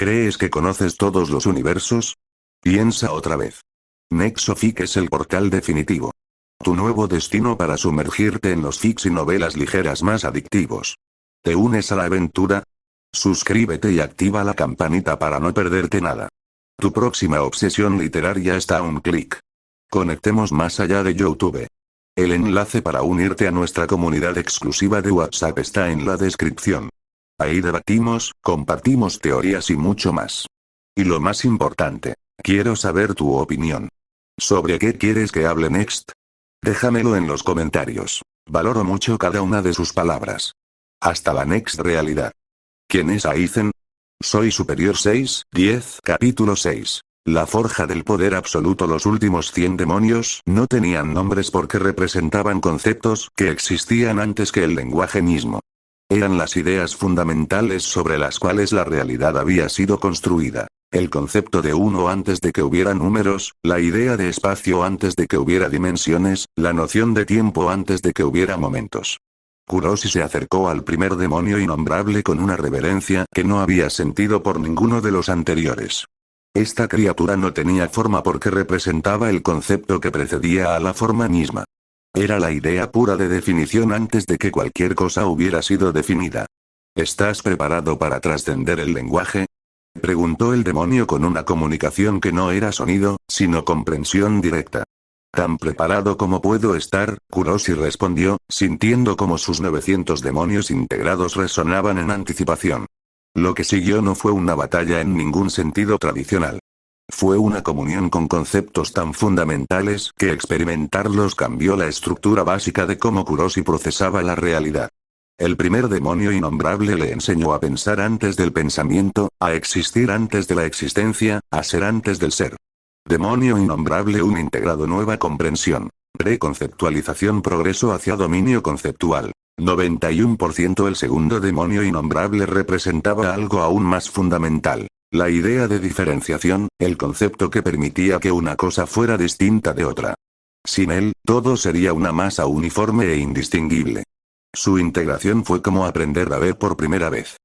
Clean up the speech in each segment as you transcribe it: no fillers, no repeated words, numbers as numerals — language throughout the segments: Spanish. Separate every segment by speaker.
Speaker 1: ¿Crees que conoces todos los universos? Piensa otra vez. Nexofic es el portal definitivo. Tu nuevo destino para sumergirte en los fics y novelas ligeras más adictivos. ¿Te unes a la aventura? Suscríbete y activa la campanita para no perderte nada. Tu próxima obsesión literaria está a un clic. Conectemos más allá de YouTube. El enlace para unirte a nuestra comunidad exclusiva de WhatsApp está en la descripción. Ahí debatimos, compartimos teorías y mucho más. Y lo más importante, quiero saber tu opinión. ¿Sobre qué quieres que hable next? Déjamelo en los comentarios. Valoro mucho cada una de sus palabras. Hasta la next realidad. ¿Quién es Aizen? Soy Superior 6, 10, capítulo 6. La forja del poder absoluto. Los últimos 100 demonios no tenían nombres porque representaban conceptos que existían antes que el lenguaje mismo. Eran las ideas fundamentales sobre las cuales la realidad había sido construida. El concepto de uno antes de que hubiera números, la idea de espacio antes de que hubiera dimensiones, la noción de tiempo antes de que hubiera momentos. Kuroshi se acercó al primer demonio innombrable con una reverencia que no había sentido por ninguno de los anteriores. Esta criatura no tenía forma porque representaba el concepto que precedía a la forma misma. Era la idea pura de definición antes de que cualquier cosa hubiera sido definida. ¿Estás preparado para trascender el lenguaje? Preguntó el demonio con una comunicación que no era sonido, sino comprensión directa. Tan preparado como puedo estar, Kuroshi respondió, sintiendo como sus 900 demonios integrados resonaban en anticipación. Lo que siguió no fue una batalla en ningún sentido tradicional. Fue una comunión con conceptos tan fundamentales que experimentarlos cambió la estructura básica de cómo Kuroshi procesaba la realidad. El primer demonio innombrable le enseñó a pensar antes del pensamiento, a existir antes de la existencia, a ser antes del ser. Demonio innombrable. Un integrado. Nueva comprensión. Preconceptualización. Progreso hacia dominio conceptual. 91%. El segundo demonio innombrable representaba algo aún más fundamental. La idea de diferenciación, el concepto que permitía que una cosa fuera distinta de otra. Sin él, todo sería una masa uniforme e indistinguible. Su integración fue como aprender a ver por primera vez.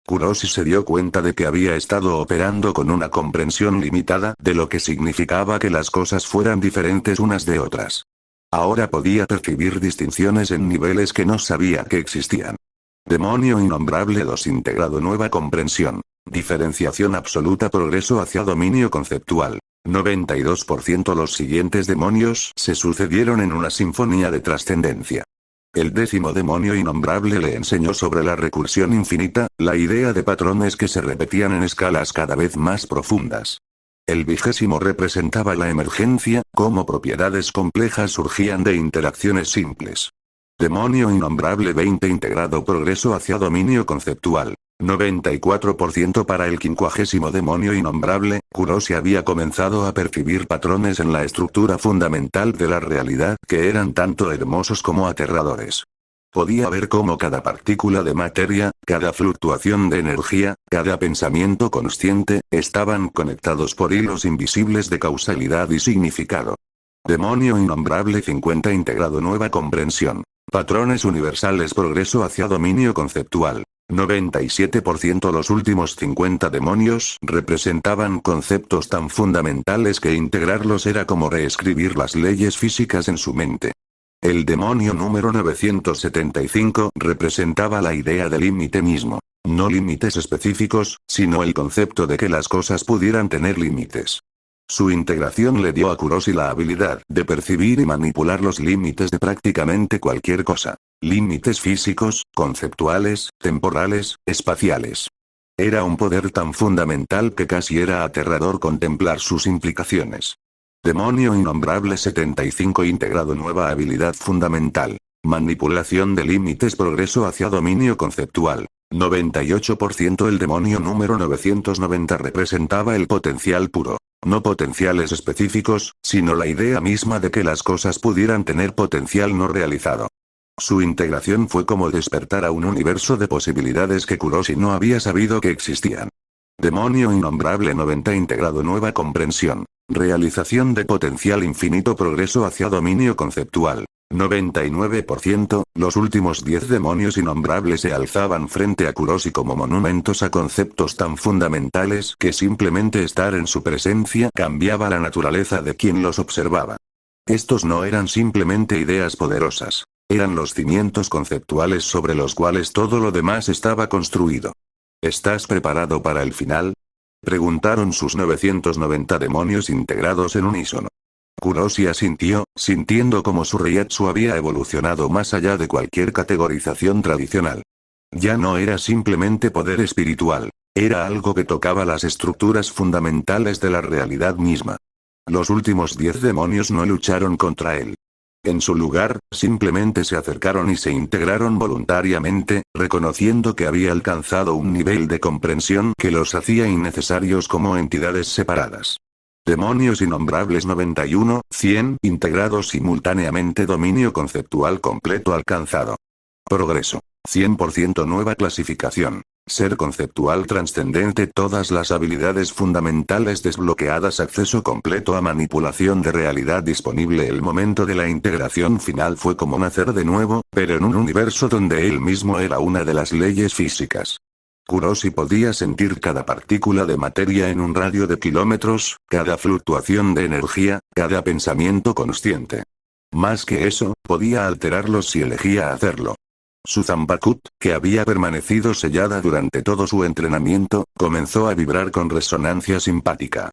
Speaker 1: Kuroshi se dio cuenta de que había estado operando con una comprensión limitada de lo que significaba que las cosas fueran diferentes unas de otras. Ahora podía percibir distinciones en niveles que no sabía que existían. Demonio innombrable 2. Integrado. Nueva comprensión. Diferenciación absoluta. Progreso hacia dominio conceptual. 92%. Los siguientes demonios se sucedieron en una sinfonía de trascendencia. El 10º demonio innombrable le enseñó sobre la recursión infinita, la idea de patrones que se repetían en escalas cada vez más profundas. El 20º representaba la emergencia, cómo propiedades complejas surgían de interacciones simples. Demonio innombrable 20. Integrado. Progreso hacia dominio conceptual. 94%. Para el 50º demonio innombrable, Kuroshi había comenzado a percibir patrones en la estructura fundamental de la realidad que eran tanto hermosos como aterradores. Podía ver cómo cada partícula de materia, cada fluctuación de energía, cada pensamiento consciente, estaban conectados por hilos invisibles de causalidad y significado. Demonio innombrable 50. Integrado. Nueva comprensión. Patrones universales. Progreso hacia dominio conceptual. 97%. Los últimos 50 demonios representaban conceptos tan fundamentales que integrarlos era como reescribir las leyes físicas en su mente. El demonio número 975 representaba la idea de límite mismo. No límites específicos, sino el concepto de que las cosas pudieran tener límites. Su integración le dio a Kuroshi la habilidad de percibir y manipular los límites de prácticamente cualquier cosa. Límites físicos, conceptuales, temporales, espaciales. Era un poder tan fundamental que casi era aterrador contemplar sus implicaciones. Demonio innombrable 75. Integrado. Nueva habilidad fundamental. Manipulación de límites. Progreso hacia dominio conceptual. 98%. El demonio número 990 representaba el potencial puro. No potenciales específicos, sino la idea misma de que las cosas pudieran tener potencial no realizado. Su integración fue como despertar a un universo de posibilidades que Kuroshi no había sabido que existían. Demonio innombrable 90. Integrado. Nueva comprensión. Realización de potencial infinito. Progreso hacia dominio conceptual. 99%, los últimos 10 demonios innombrables se alzaban frente a Kuroshi como monumentos a conceptos tan fundamentales que simplemente estar en su presencia cambiaba la naturaleza de quien los observaba. Estos no eran simplemente ideas poderosas. Eran los cimientos conceptuales sobre los cuales todo lo demás estaba construido. ¿Estás preparado para el final?, preguntaron sus 990 demonios integrados en unísono. Kuroshi asintió, sintiendo como su Reiatsu había evolucionado más allá de cualquier categorización tradicional. Ya no era simplemente poder espiritual. Era algo que tocaba las estructuras fundamentales de la realidad misma. Los últimos 10 demonios no lucharon contra él. En su lugar, simplemente se acercaron y se integraron voluntariamente, reconociendo que había alcanzado un nivel de comprensión que los hacía innecesarios como entidades separadas. Demonios innombrables 91, 100, integrados simultáneamente, dominio conceptual completo alcanzado. Progreso. 100% nueva clasificación. Ser conceptual trascendente, todas las habilidades fundamentales desbloqueadas, acceso completo a manipulación de realidad disponible. El momento de la integración final fue como nacer de nuevo, pero en un universo donde él mismo era una de las leyes físicas. Kuroshi podía sentir cada partícula de materia en un radio de kilómetros, cada fluctuación de energía, cada pensamiento consciente. Más que eso, podía alterarlos si elegía hacerlo. Su Zanpakuth, que había permanecido sellada durante todo su entrenamiento, comenzó a vibrar con resonancia simpática.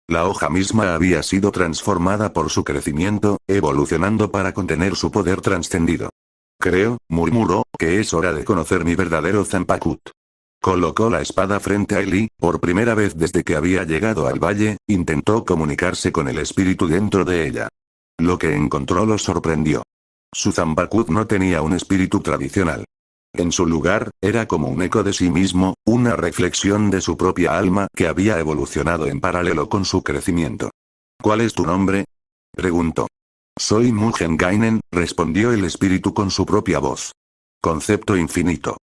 Speaker 1: La hoja misma había sido transformada por su crecimiento, evolucionando para contener su poder trascendido. Creo, murmuró, que es hora de conocer mi verdadero Zanpakuth. Colocó la espada frente a él y, por primera vez desde que había llegado al valle, intentó comunicarse con el espíritu dentro de ella. Lo que encontró lo sorprendió. Su Zanpakuth no tenía un espíritu tradicional. En su lugar, era como un eco de sí mismo, una reflexión de su propia alma que había evolucionado en paralelo con su crecimiento. ¿Cuál es tu nombre?, preguntó. Soy Mugen Gainen, respondió el espíritu con su propia voz. Concepto infinito.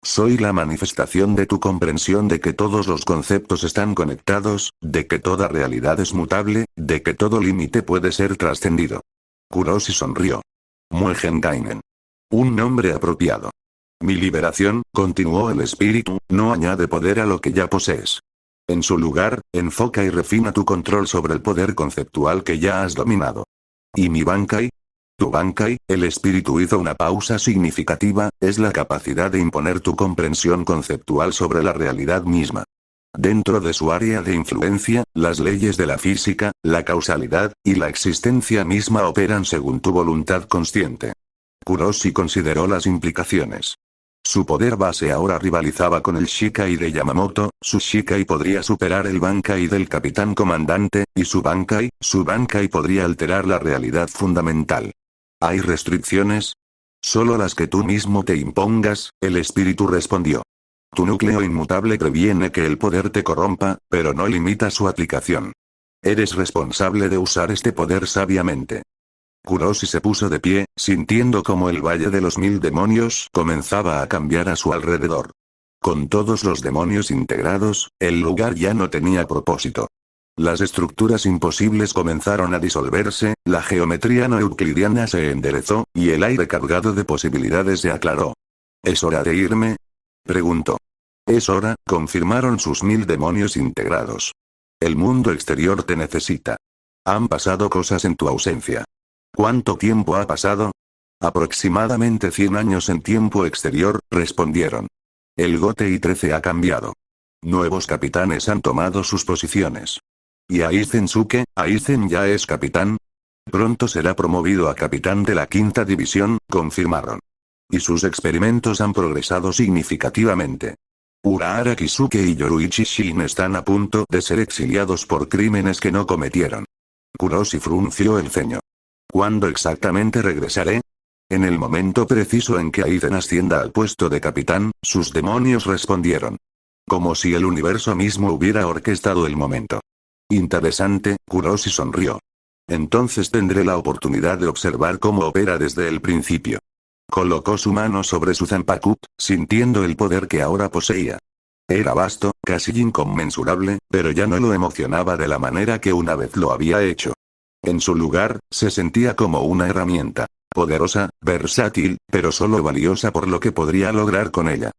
Speaker 1: Soy la manifestación de tu comprensión de que todos los conceptos están conectados, de que toda realidad es mutable, de que todo límite puede ser trascendido. Kuroshi sonrió. Mugen Gainen. Un nombre apropiado. Mi liberación, continuó el espíritu, no añade poder a lo que ya posees. En su lugar, enfoca y refina tu control sobre el poder conceptual que ya has dominado. ¿Y mi Bankai? Tu Bankai, el espíritu hizo una pausa significativa, es la capacidad de imponer tu comprensión conceptual sobre la realidad misma. Dentro de su área de influencia, las leyes de la física, la causalidad, y la existencia misma operan según tu voluntad consciente. Kuroshi consideró las implicaciones. Su poder base ahora rivalizaba con el Shikai de Yamamoto, su Shikai podría superar el Bankai del Capitán Comandante, y su Bankai podría alterar la realidad fundamental. ¿Hay restricciones? Solo las que tú mismo te impongas, el espíritu respondió. Tu núcleo inmutable previene que el poder te corrompa, pero no limita su aplicación. Eres responsable de usar este poder sabiamente. Kuroshi se puso de pie, sintiendo como el Valle de los 1000 Demonios comenzaba a cambiar a su alrededor. Con todos los demonios integrados, el lugar ya no tenía propósito. Las estructuras imposibles comenzaron a disolverse, la geometría no euclidiana se enderezó, y el aire cargado de posibilidades se aclaró. ¿Es hora de irme?, preguntó. Es hora, confirmaron sus 1000 demonios integrados. El mundo exterior te necesita. Han pasado cosas en tu ausencia. ¿Cuánto tiempo ha pasado? Aproximadamente 100 años en tiempo exterior, respondieron. El GOTEI 13 ha cambiado. Nuevos capitanes han tomado sus posiciones. ¿Y Aizensuke? ¿Aizen ya es capitán? Pronto será promovido a capitán de la 5ª división, confirmaron. Y sus experimentos han progresado significativamente. Urahara Kisuke y Yoruichi Shin están a punto de ser exiliados por crímenes que no cometieron. Kuroshi frunció el ceño. ¿Cuándo exactamente regresaré? En el momento preciso en que Aizen ascienda al puesto de capitán, sus demonios respondieron. Como si el universo mismo hubiera orquestado el momento. Interesante, Kuroshi sonrió. Entonces tendré la oportunidad de observar cómo opera desde el principio. Colocó su mano sobre su Zanpakuth, sintiendo el poder que ahora poseía. Era vasto, casi inconmensurable, pero ya no lo emocionaba de la manera que una vez lo había hecho. En su lugar, se sentía como una herramienta. Poderosa, versátil, pero solo valiosa por lo que podría lograr con ella.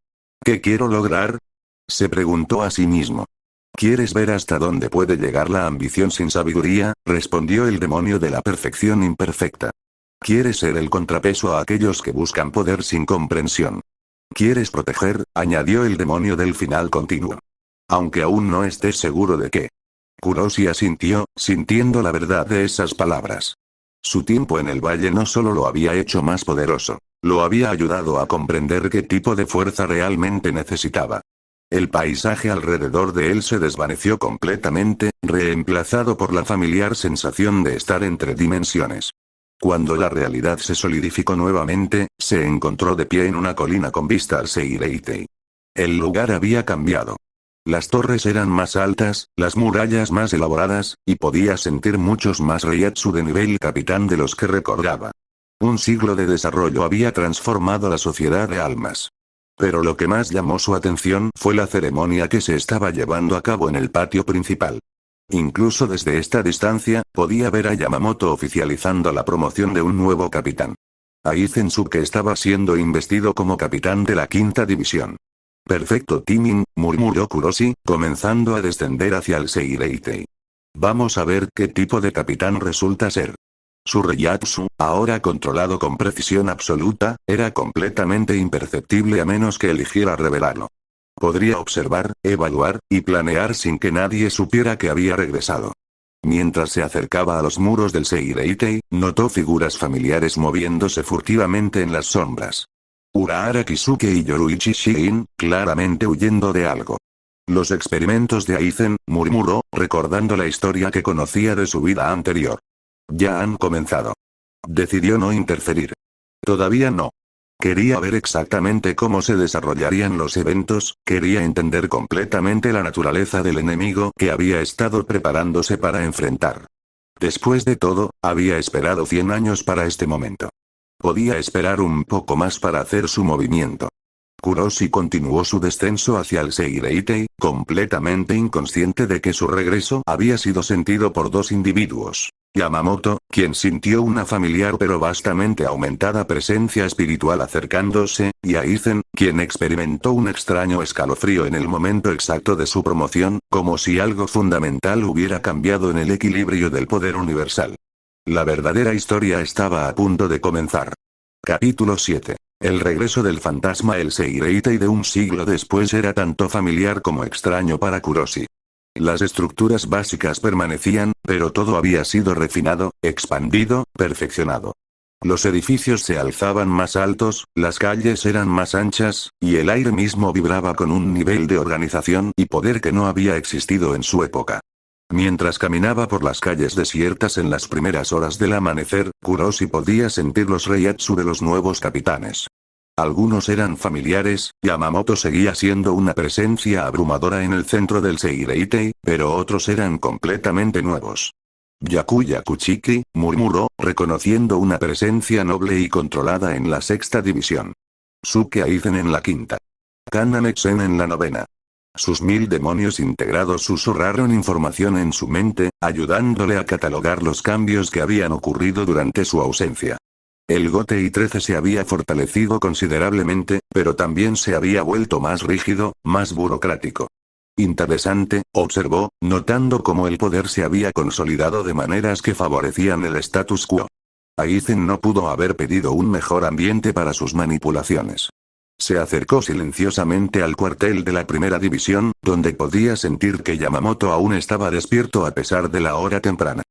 Speaker 1: ¿Qué quiero lograr? Se preguntó a sí mismo. ¿Quieres ver hasta dónde puede llegar la ambición sin sabiduría? Respondió el demonio de la perfección imperfecta. ¿Quieres ser el contrapeso a aquellos que buscan poder sin comprensión? ¿Quieres proteger? Añadió el demonio del final continuo. Aunque aún no estés seguro de qué. Kuroshi asintió, sintiendo la verdad de esas palabras. Su tiempo en el valle no solo lo había hecho más poderoso, lo había ayudado a comprender qué tipo de fuerza realmente necesitaba. El paisaje alrededor de él se desvaneció completamente, reemplazado por la familiar sensación de estar entre dimensiones. Cuando la realidad se solidificó nuevamente, se encontró de pie en una colina con vista al Seireitei. El lugar había cambiado. Las torres eran más altas, las murallas más elaboradas, y podía sentir muchos más Reiatsu de nivel capitán de los que recordaba. Un siglo de desarrollo había transformado la sociedad de almas. Pero lo que más llamó su atención fue la ceremonia que se estaba llevando a cabo en el patio principal. Incluso desde esta distancia, podía ver a Yamamoto oficializando la promoción de un nuevo capitán. Aizen Suke estaba siendo investido como capitán de la quinta división. Perfecto timing, murmuró Kuroshi, comenzando a descender hacia el Seireitei. Vamos a ver qué tipo de capitán resulta ser. Su Reiatsu, ahora controlado con precisión absoluta, era completamente imperceptible a menos que eligiera revelarlo. Podría observar, evaluar, y planear sin que nadie supiera que había regresado. Mientras se acercaba a los muros del Seireitei, notó figuras familiares moviéndose furtivamente en las sombras. Urahara Kisuke y Yoruichi Shiin, claramente huyendo de algo. Los experimentos de Aizen, murmuró, recordando la historia que conocía de su vida anterior. Ya han comenzado. Decidió no interferir. Todavía no. Quería ver exactamente cómo se desarrollarían los eventos, quería entender completamente la naturaleza del enemigo que había estado preparándose para enfrentar. Después de todo, había esperado 100 años para este momento. Podía esperar un poco más para hacer su movimiento. Kuroshi continuó su descenso hacia el Seireitei, completamente inconsciente de que su regreso había sido sentido por dos individuos. Yamamoto, quien sintió una familiar pero vastamente aumentada presencia espiritual acercándose, y Aizen, quien experimentó un extraño escalofrío en el momento exacto de su promoción, como si algo fundamental hubiera cambiado en el equilibrio del poder universal. La verdadera historia estaba a punto de comenzar. Capítulo 7. El regreso del fantasma. El Seireitei de un siglo después era tanto familiar como extraño para Kuroshi. Las estructuras básicas permanecían, pero todo había sido refinado, expandido, perfeccionado. Los edificios se alzaban más altos, las calles eran más anchas, y el aire mismo vibraba con un nivel de organización y poder que no había existido en su época. Mientras caminaba por las calles desiertas en las primeras horas del amanecer, Kuroshi podía sentir los Reiatsu de los nuevos capitanes. Algunos eran familiares, Yamamoto seguía siendo una presencia abrumadora en el centro del Seireitei, pero otros eran completamente nuevos. Yakuya Kuchiki, murmuró, reconociendo una presencia noble y controlada en la sexta división. Suke Aizen en la quinta. Kanamexen en la novena. Sus 1000 demonios integrados susurraron información en su mente, ayudándole a catalogar los cambios que habían ocurrido durante su ausencia. El Gotei 13 se había fortalecido considerablemente, pero también se había vuelto más rígido, más burocrático. Interesante, observó, notando cómo el poder se había consolidado de maneras que favorecían el status quo. Aizen no pudo haber pedido un mejor ambiente para sus manipulaciones. Se acercó silenciosamente al cuartel de la primera división, donde podía sentir que Yamamoto aún estaba despierto a pesar de la hora temprana.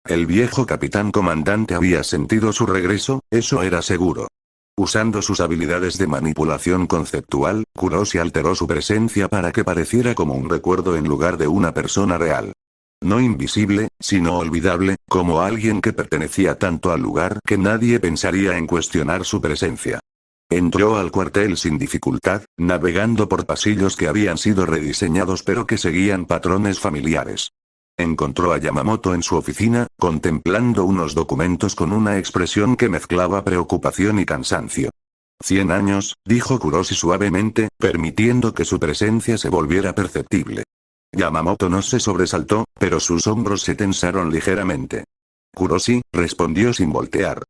Speaker 1: El viejo capitán comandante había sentido su regreso, eso era seguro. Usando sus habilidades de manipulación conceptual, Kuroshi alteró su presencia para que pareciera como un recuerdo en lugar de una persona real. No invisible, sino olvidable, como alguien que pertenecía tanto al lugar que nadie pensaría en cuestionar su presencia. Entró al cuartel sin dificultad, navegando por pasillos que habían sido rediseñados pero que seguían patrones familiares. Encontró a Yamamoto en su oficina, contemplando unos documentos con una expresión que mezclaba preocupación y cansancio. 100 años, dijo Kuroshi suavemente, permitiendo que su presencia se volviera perceptible. Yamamoto no se sobresaltó, pero sus hombros se tensaron ligeramente. Kuroshi, respondió sin voltear.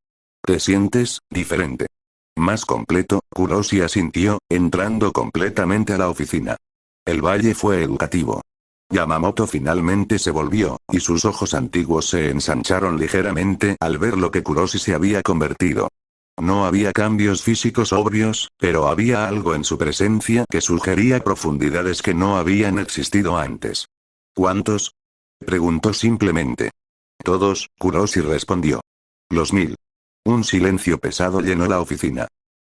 Speaker 1: Te sientes diferente. Más completo, Kuroshi asintió, entrando completamente a la oficina. El valle fue educativo. Yamamoto finalmente se volvió, y sus ojos antiguos se ensancharon ligeramente al ver lo que Kuroshi se había convertido. No había cambios físicos obvios, pero había algo en su presencia que sugería profundidades que no habían existido antes. ¿Cuántos? Preguntó simplemente. Todos, Kuroshi respondió. Los 1000. Un silencio pesado llenó la oficina.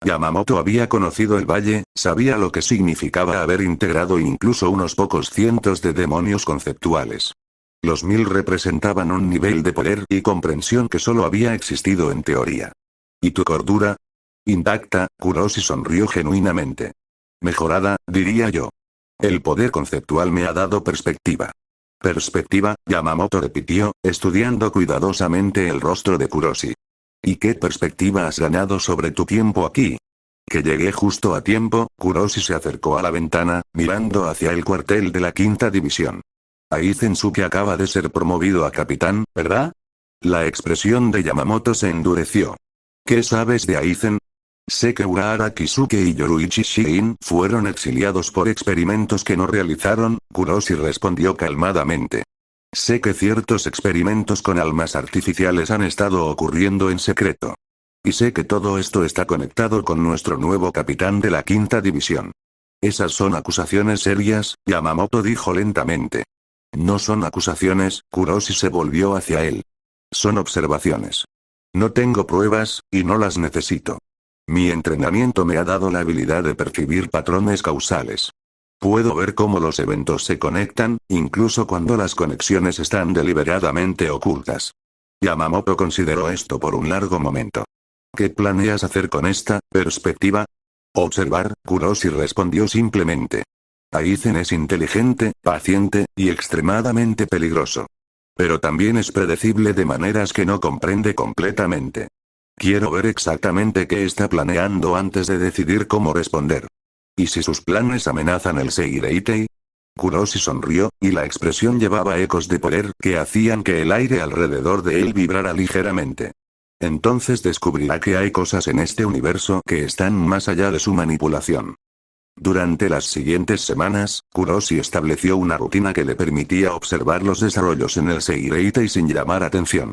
Speaker 1: Yamamoto había conocido el valle, sabía lo que significaba haber integrado incluso unos pocos cientos de demonios conceptuales. Los 1000 representaban un nivel de poder y comprensión que solo había existido en teoría. ¿Y tu cordura? Intacta, Kuroshi sonrió genuinamente. Mejorada, diría yo. El poder conceptual me ha dado perspectiva. Perspectiva, Yamamoto repitió, estudiando cuidadosamente el rostro de Kuroshi. ¿Y qué perspectiva has ganado sobre tu tiempo aquí? Que llegué justo a tiempo, Kuroshi se acercó a la ventana, mirando hacia el cuartel de la quinta división. Aizensuke acaba de ser promovido a capitán, ¿verdad? La expresión de Yamamoto se endureció. ¿Qué sabes de Aizen? Sé que Urahara Kisuke y Yoruichi Shiin fueron exiliados por experimentos que no realizaron, Kuroshi respondió calmadamente. Sé que ciertos experimentos con almas artificiales han estado ocurriendo en secreto. Y sé que todo esto está conectado con nuestro nuevo capitán de la quinta división. Esas son acusaciones serias, Yamamoto dijo lentamente. No son acusaciones, Kuroshi se volvió hacia él. Son observaciones. No tengo pruebas, y no las necesito. Mi entrenamiento me ha dado la habilidad de percibir patrones causales. Puedo ver cómo los eventos se conectan, incluso cuando las conexiones están deliberadamente ocultas. Yamamoto consideró esto por un largo momento. ¿Qué planeas hacer con esta perspectiva? Observar, Kuroshi respondió simplemente. Aizen es inteligente, paciente, y extremadamente peligroso. Pero también es predecible de maneras que no comprende completamente. Quiero ver exactamente qué está planeando antes de decidir cómo responder. ¿Y si sus planes amenazan el Seireitei? Kuroshi sonrió, y la expresión llevaba ecos de poder que hacían que el aire alrededor de él vibrara ligeramente. Entonces descubrirá que hay cosas en este universo que están más allá de su manipulación. Durante las siguientes semanas, Kuroshi estableció una rutina que le permitía observar los desarrollos en el Seireitei sin llamar atención.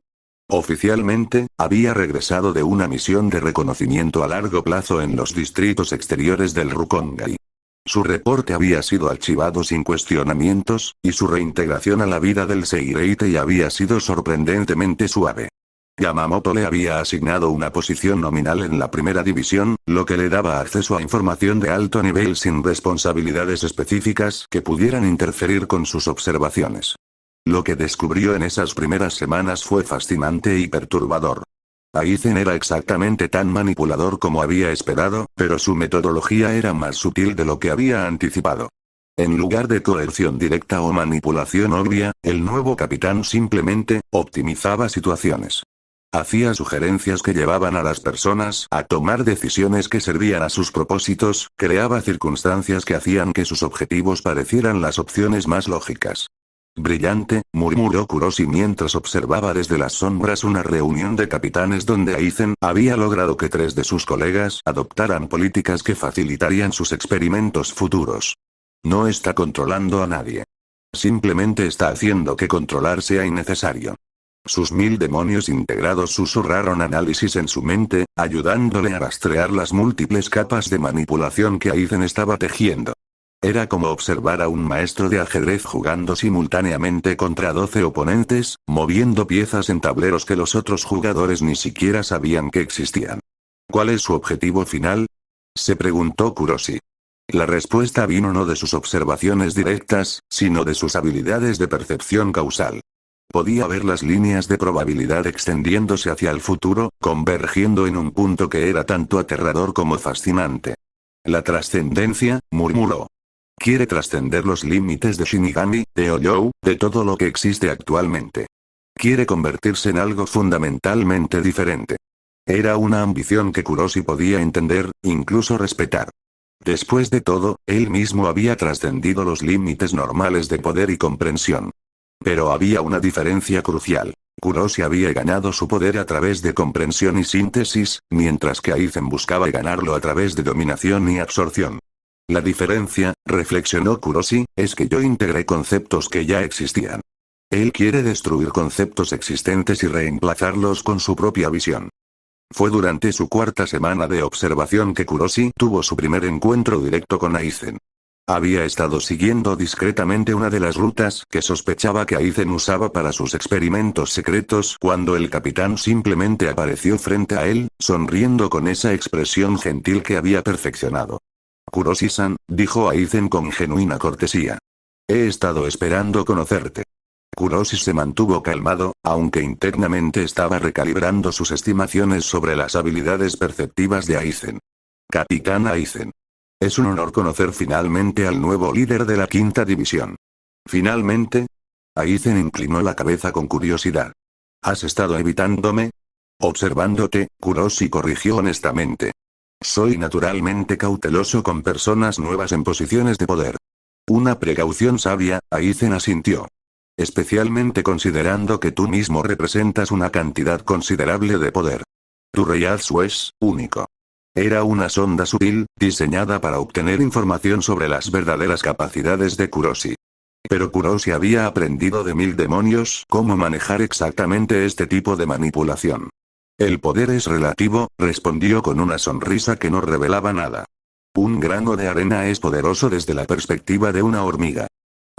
Speaker 1: Oficialmente, había regresado de una misión de reconocimiento a largo plazo en los distritos exteriores del Rukongai. Su reporte había sido archivado sin cuestionamientos, y su reintegración a la vida del Seireitei había sido sorprendentemente suave. Yamamoto le había asignado una posición nominal en la primera división, lo que le daba acceso a información de alto nivel sin responsabilidades específicas que pudieran interferir con sus observaciones. Lo que descubrió en esas primeras semanas fue fascinante y perturbador. Aizen era exactamente tan manipulador como había esperado, pero su metodología era más sutil de lo que había anticipado. En lugar de coerción directa o manipulación obvia, el nuevo capitán simplemente optimizaba situaciones. Hacía sugerencias que llevaban a las personas a tomar decisiones que servían a sus propósitos, creaba circunstancias que hacían que sus objetivos parecieran las opciones más lógicas. Brillante, murmuró Kuroshi mientras observaba desde las sombras una reunión de capitanes donde Aizen había logrado que 3 de sus colegas adoptaran políticas que facilitarían sus experimentos futuros. No está controlando a nadie. Simplemente está haciendo que controlar sea innecesario. Sus 1000 demonios integrados susurraron análisis en su mente, ayudándole a rastrear las múltiples capas de manipulación que Aizen estaba tejiendo. Era como observar a un maestro de ajedrez jugando simultáneamente contra 12 oponentes, moviendo piezas en tableros que los otros jugadores ni siquiera sabían que existían. ¿Cuál es su objetivo final? Se preguntó Kuroshi. La respuesta vino no de sus observaciones directas, sino de sus habilidades de percepción causal. Podía ver las líneas de probabilidad extendiéndose hacia el futuro, convergiendo en un punto que era tanto aterrador como fascinante. La trascendencia, murmuró. Quiere trascender los límites de Shinigami, de Oyou, de todo lo que existe actualmente. Quiere convertirse en algo fundamentalmente diferente. Era una ambición que Kuroshi podía entender, incluso respetar. Después de todo, él mismo había trascendido los límites normales de poder y comprensión. Pero había una diferencia crucial. Kuroshi había ganado su poder a través de comprensión y síntesis, mientras que Aizen buscaba ganarlo a través de dominación y absorción. La diferencia, reflexionó Kuroshi, es que yo integré conceptos que ya existían. Él quiere destruir conceptos existentes y reemplazarlos con su propia visión. Fue durante su cuarta semana de observación que Kuroshi tuvo su primer encuentro directo con Aizen. Había estado siguiendo discretamente una de las rutas que sospechaba que Aizen usaba para sus experimentos secretos cuando el capitán simplemente apareció frente a él, sonriendo con esa expresión gentil que había perfeccionado. Kuroshi-san, dijo Aizen con genuina cortesía. He estado esperando conocerte. Kuroshi se mantuvo calmado, aunque internamente estaba recalibrando sus estimaciones sobre las habilidades perceptivas de Aizen. Capitán Aizen. Es un honor conocer finalmente al nuevo líder de la quinta división. ¿Finalmente? Aizen inclinó la cabeza con curiosidad. ¿Has estado evitándome? Observándote, Kuroshi corrigió honestamente. Soy naturalmente cauteloso con personas nuevas en posiciones de poder. Una precaución sabia, Aizen asintió. Especialmente considerando que tú mismo representas una cantidad considerable de poder. Tu Reiatsu es único. Era una sonda sutil, diseñada para obtener información sobre las verdaderas capacidades de Kuroshi. Pero Kuroshi había aprendido de 1000 demonios cómo manejar exactamente este tipo de manipulación. El poder es relativo, respondió con una sonrisa que no revelaba nada. Un grano de arena es poderoso desde la perspectiva de una hormiga.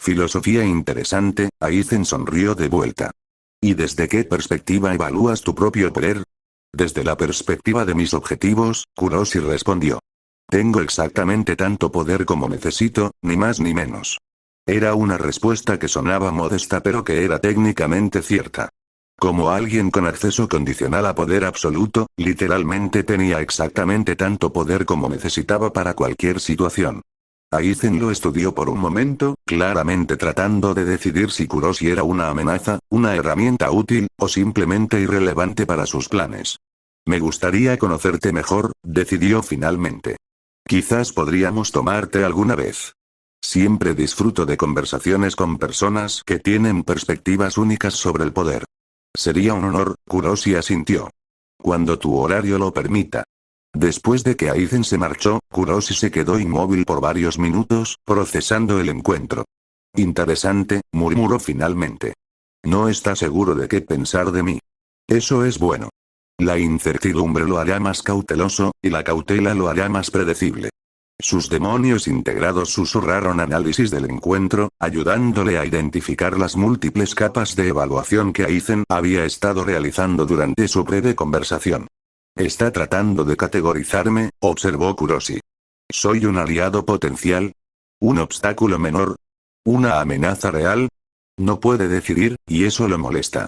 Speaker 1: Filosofía interesante, Aizen sonrió de vuelta. ¿Y desde qué perspectiva evalúas tu propio poder? Desde la perspectiva de mis objetivos, Kuroshi respondió. Tengo exactamente tanto poder como necesito, ni más ni menos. Era una respuesta que sonaba modesta pero que era técnicamente cierta. Como alguien con acceso condicional a poder absoluto, literalmente tenía exactamente tanto poder como necesitaba para cualquier situación. Aizen lo estudió por un momento, claramente tratando de decidir si Kuroshi era una amenaza, una herramienta útil, o simplemente irrelevante para sus planes. Me gustaría conocerte mejor, decidió finalmente. Quizás podríamos tomarte alguna vez. Siempre disfruto de conversaciones con personas que tienen perspectivas únicas sobre el poder. Sería un honor, Kuroshi asintió. Cuando tu horario lo permita. Después de que Aizen se marchó, Kuroshi se quedó inmóvil por varios minutos, procesando el encuentro. Interesante, murmuró finalmente. No está seguro de qué pensar de mí. Eso es bueno. La incertidumbre lo hará más cauteloso, y la cautela lo hará más predecible. Sus demonios integrados susurraron análisis del encuentro, ayudándole a identificar las múltiples capas de evaluación que Aizen había estado realizando durante su breve conversación. Está tratando de categorizarme, observó Kuroshi. ¿Soy un aliado potencial? ¿Un obstáculo menor? ¿Una amenaza real? No puede decidir, y eso lo molesta.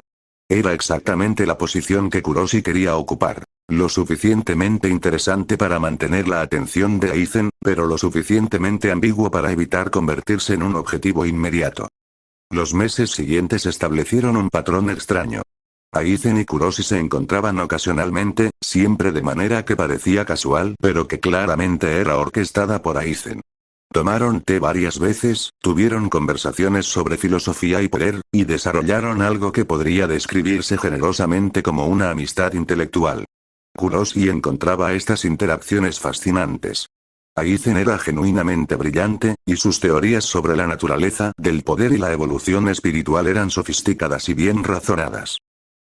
Speaker 1: Era exactamente la posición que Kuroshi quería ocupar. Lo suficientemente interesante para mantener la atención de Aizen, pero lo suficientemente ambiguo para evitar convertirse en un objetivo inmediato. Los meses siguientes establecieron un patrón extraño. Aizen y Kuroshi se encontraban ocasionalmente, siempre de manera que parecía casual, pero que claramente era orquestada por Aizen. Tomaron té varias veces, tuvieron conversaciones sobre filosofía y poder, y desarrollaron algo que podría describirse generosamente como una amistad intelectual. Kuroshi encontraba estas interacciones fascinantes. Aizen era genuinamente brillante, y sus teorías sobre la naturaleza del poder y la evolución espiritual eran sofisticadas y bien razonadas.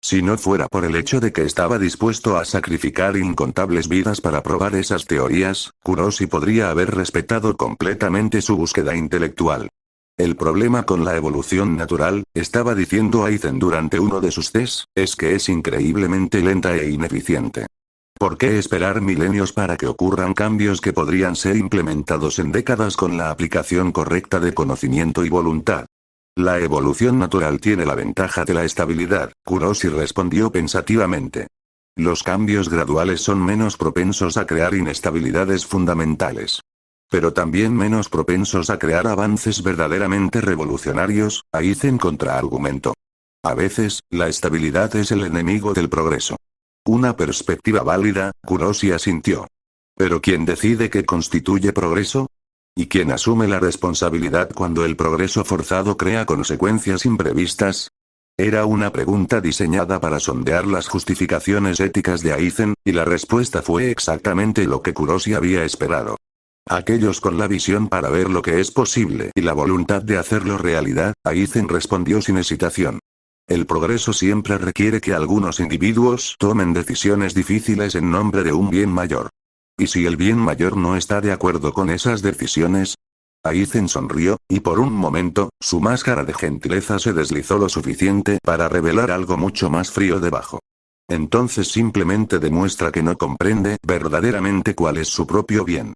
Speaker 1: Si no fuera por el hecho de que estaba dispuesto a sacrificar incontables vidas para probar esas teorías, Kuroshi podría haber respetado completamente su búsqueda intelectual. El problema con la evolución natural, estaba diciendo Aizen durante uno de sus tests, es que es increíblemente lenta e ineficiente. ¿Por qué esperar milenios para que ocurran cambios que podrían ser implementados en décadas con la aplicación correcta de conocimiento y voluntad? La evolución natural tiene la ventaja de la estabilidad, Kuroshi respondió pensativamente. Los cambios graduales son menos propensos a crear inestabilidades fundamentales. Pero también menos propensos a crear avances verdaderamente revolucionarios, Aizen contraargumentó. A veces, la estabilidad es el enemigo del progreso. Una perspectiva válida, Kuroshi asintió. ¿Pero quién decide qué constituye progreso? ¿Y quién asume la responsabilidad cuando el progreso forzado crea consecuencias imprevistas? Era una pregunta diseñada para sondear las justificaciones éticas de Aizen, y la respuesta fue exactamente lo que Kuroshi había esperado. Aquellos con la visión para ver lo que es posible y la voluntad de hacerlo realidad, Aizen respondió sin hesitación. El progreso siempre requiere que algunos individuos tomen decisiones difíciles en nombre de un bien mayor. ¿Y si el bien mayor no está de acuerdo con esas decisiones? Aizen sonrió, y por un momento, su máscara de gentileza se deslizó lo suficiente para revelar algo mucho más frío debajo. Entonces simplemente demuestra que no comprende verdaderamente cuál es su propio bien.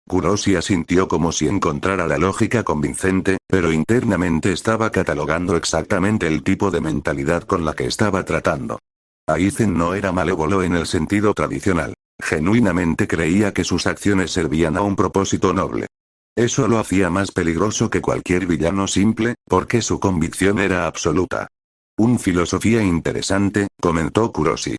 Speaker 1: Kuroshi asintió como si encontrara la lógica convincente, pero internamente estaba catalogando exactamente el tipo de mentalidad con la que estaba tratando. Aizen no era malévolo en el sentido tradicional. Genuinamente creía que sus acciones servían a un propósito noble. Eso lo hacía más peligroso que cualquier villano simple, porque su convicción era absoluta. «Un filosofía interesante», comentó Kuroshi.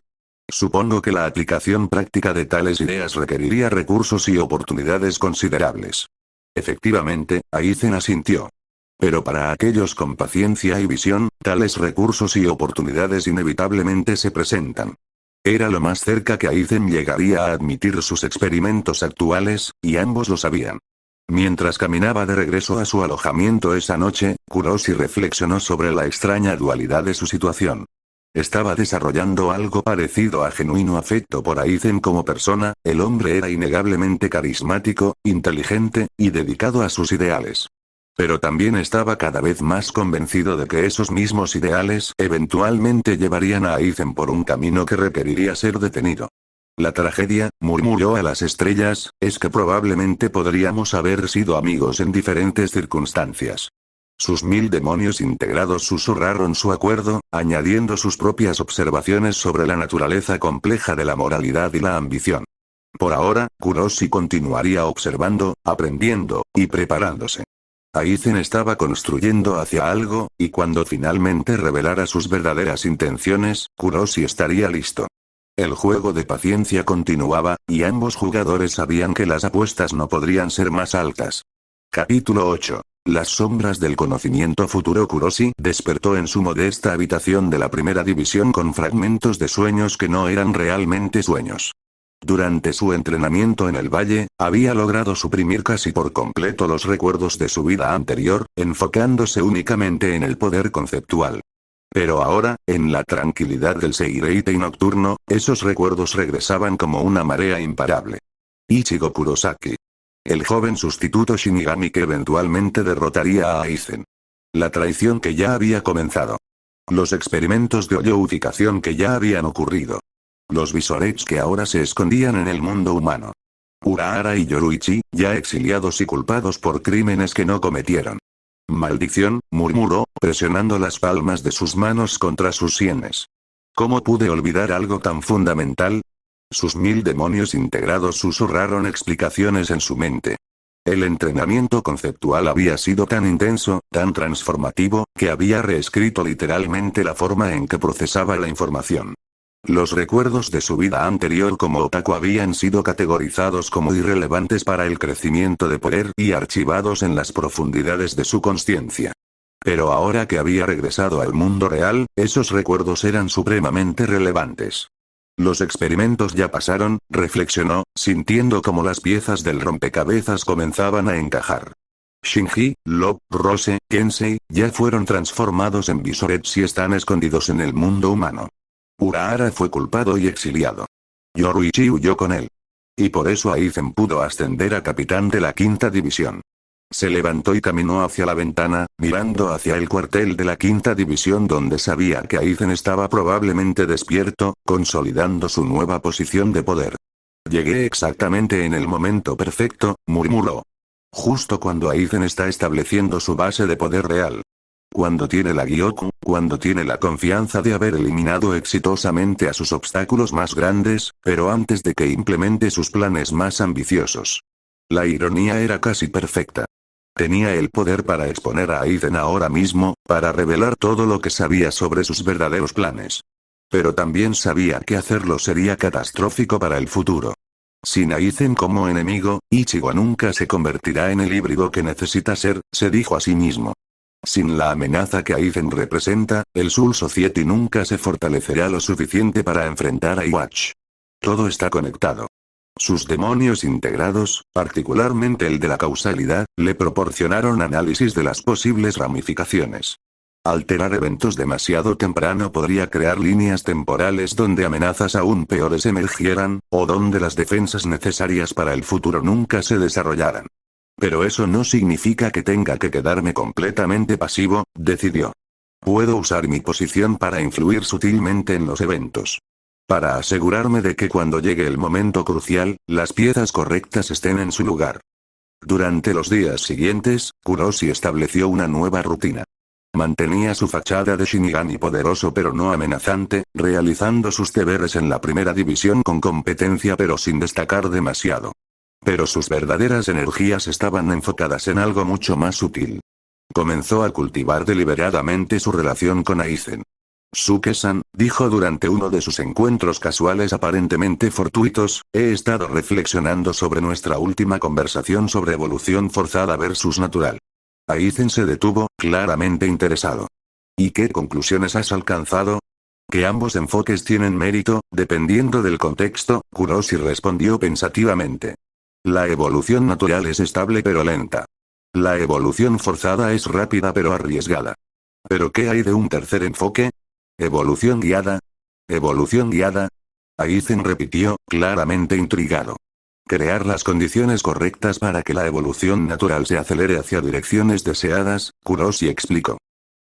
Speaker 1: «Supongo que la aplicación práctica de tales ideas requeriría recursos y oportunidades considerables». Efectivamente, Aizen asintió. Pero para aquellos con paciencia y visión, tales recursos y oportunidades inevitablemente se presentan. Era lo más cerca que Aizen llegaría a admitir sus experimentos actuales, y ambos lo sabían. Mientras caminaba de regreso a su alojamiento esa noche, Kuroshi reflexionó sobre la extraña dualidad de su situación. Estaba desarrollando algo parecido a genuino afecto por Aizen como persona, el hombre era innegablemente carismático, inteligente, y dedicado a sus ideales. Pero también estaba cada vez más convencido de que esos mismos ideales eventualmente llevarían a Aizen por un camino que requeriría ser detenido. La tragedia, murmuró a las estrellas, es que probablemente podríamos haber sido amigos en diferentes circunstancias. Sus 1000 demonios integrados susurraron su acuerdo, añadiendo sus propias observaciones sobre la naturaleza compleja de la moralidad y la ambición. Por ahora, Kuroshi continuaría observando, aprendiendo, y preparándose. Aizen estaba construyendo hacia algo, y cuando finalmente revelara sus verdaderas intenciones, Kuroshi estaría listo. El juego de paciencia continuaba, y ambos jugadores sabían que las apuestas no podrían ser más altas. Capítulo 8. Las sombras del conocimiento futuro. Kuroshi despertó en su modesta habitación de la primera división con fragmentos de sueños que no eran realmente sueños. Durante su entrenamiento en el valle, había logrado suprimir casi por completo los recuerdos de su vida anterior, enfocándose únicamente en el poder conceptual. Pero ahora, en la tranquilidad del Seireitei nocturno, esos recuerdos regresaban como una marea imparable. Ichigo Kurosaki. El joven sustituto Shinigami que eventualmente derrotaría a Aizen. La traición que ya había comenzado. Los experimentos de hoyoificación que ya habían ocurrido. Los Visorets que ahora se escondían en el mundo humano. Urahara y Yoruichi, ya exiliados y culpados por crímenes que no cometieron. «Maldición», murmuró, presionando las palmas de sus manos contra sus sienes. «¿Cómo pude olvidar algo tan fundamental?». Sus 1000 demonios integrados susurraron explicaciones en su mente. El entrenamiento conceptual había sido tan intenso, tan transformativo, que había reescrito literalmente la forma en que procesaba la información. Los recuerdos de su vida anterior como otaku habían sido categorizados como irrelevantes para el crecimiento de poder y archivados en las profundidades de su consciencia. Pero ahora que había regresado al mundo real, esos recuerdos eran supremamente relevantes. Los experimentos ya pasaron, reflexionó, sintiendo como las piezas del rompecabezas comenzaban a encajar. Shinji, Lop, Rose, Kensei, ya fueron transformados en Visorets y están escondidos en el mundo humano. Urahara fue culpado y exiliado. Yoruichi huyó con él. Y por eso Aizen pudo ascender a capitán de la 5ª división. Se levantó y caminó hacia la ventana, mirando hacia el cuartel de la 5ª división donde sabía que Aizen estaba probablemente despierto, consolidando su nueva posición de poder. «Llegué exactamente en el momento perfecto», murmuró. «Justo cuando Aizen está estableciendo su base de poder real. Cuando tiene la Gyoku, cuando tiene la confianza de haber eliminado exitosamente a sus obstáculos más grandes, pero antes de que implemente sus planes más ambiciosos». La ironía era casi perfecta. Tenía el poder para exponer a Aizen ahora mismo, para revelar todo lo que sabía sobre sus verdaderos planes. Pero también sabía que hacerlo sería catastrófico para el futuro. Sin Aizen como enemigo, Ichigo nunca se convertirá en el híbrido que necesita ser, se dijo a sí mismo. Sin la amenaza que Aizen representa, el Soul Society nunca se fortalecerá lo suficiente para enfrentar a Iwatch. Todo está conectado. Sus demonios integrados, particularmente el de la causalidad, le proporcionaron análisis de las posibles ramificaciones. Alterar eventos demasiado temprano podría crear líneas temporales donde amenazas aún peores emergieran, o donde las defensas necesarias para el futuro nunca se desarrollaran. Pero eso no significa que tenga que quedarme completamente pasivo, decidió. Puedo usar mi posición para influir sutilmente en los eventos. Para asegurarme de que cuando llegue el momento crucial, las piezas correctas estén en su lugar. Durante los días siguientes, Kuroshi estableció una nueva rutina. Mantenía su fachada de Shinigami poderoso pero no amenazante, realizando sus deberes en la primera división con competencia pero sin destacar demasiado. Pero sus verdaderas energías estaban enfocadas en algo mucho más sutil. Comenzó a cultivar deliberadamente su relación con Aizen. Suke-san, dijo durante uno de sus encuentros casuales aparentemente fortuitos, he estado reflexionando sobre nuestra última conversación sobre evolución forzada versus natural. Aizen se detuvo, claramente interesado. ¿Y qué conclusiones has alcanzado? Que ambos enfoques tienen mérito, dependiendo del contexto, Kuroshi respondió pensativamente. La evolución natural es estable pero lenta. La evolución forzada es rápida pero arriesgada. ¿Pero qué hay de un tercer enfoque? ¿Evolución guiada? ¿Evolución guiada? Aizen repitió, claramente intrigado. Crear las condiciones correctas para que la evolución natural se acelere hacia direcciones deseadas, Kuroshi explicó.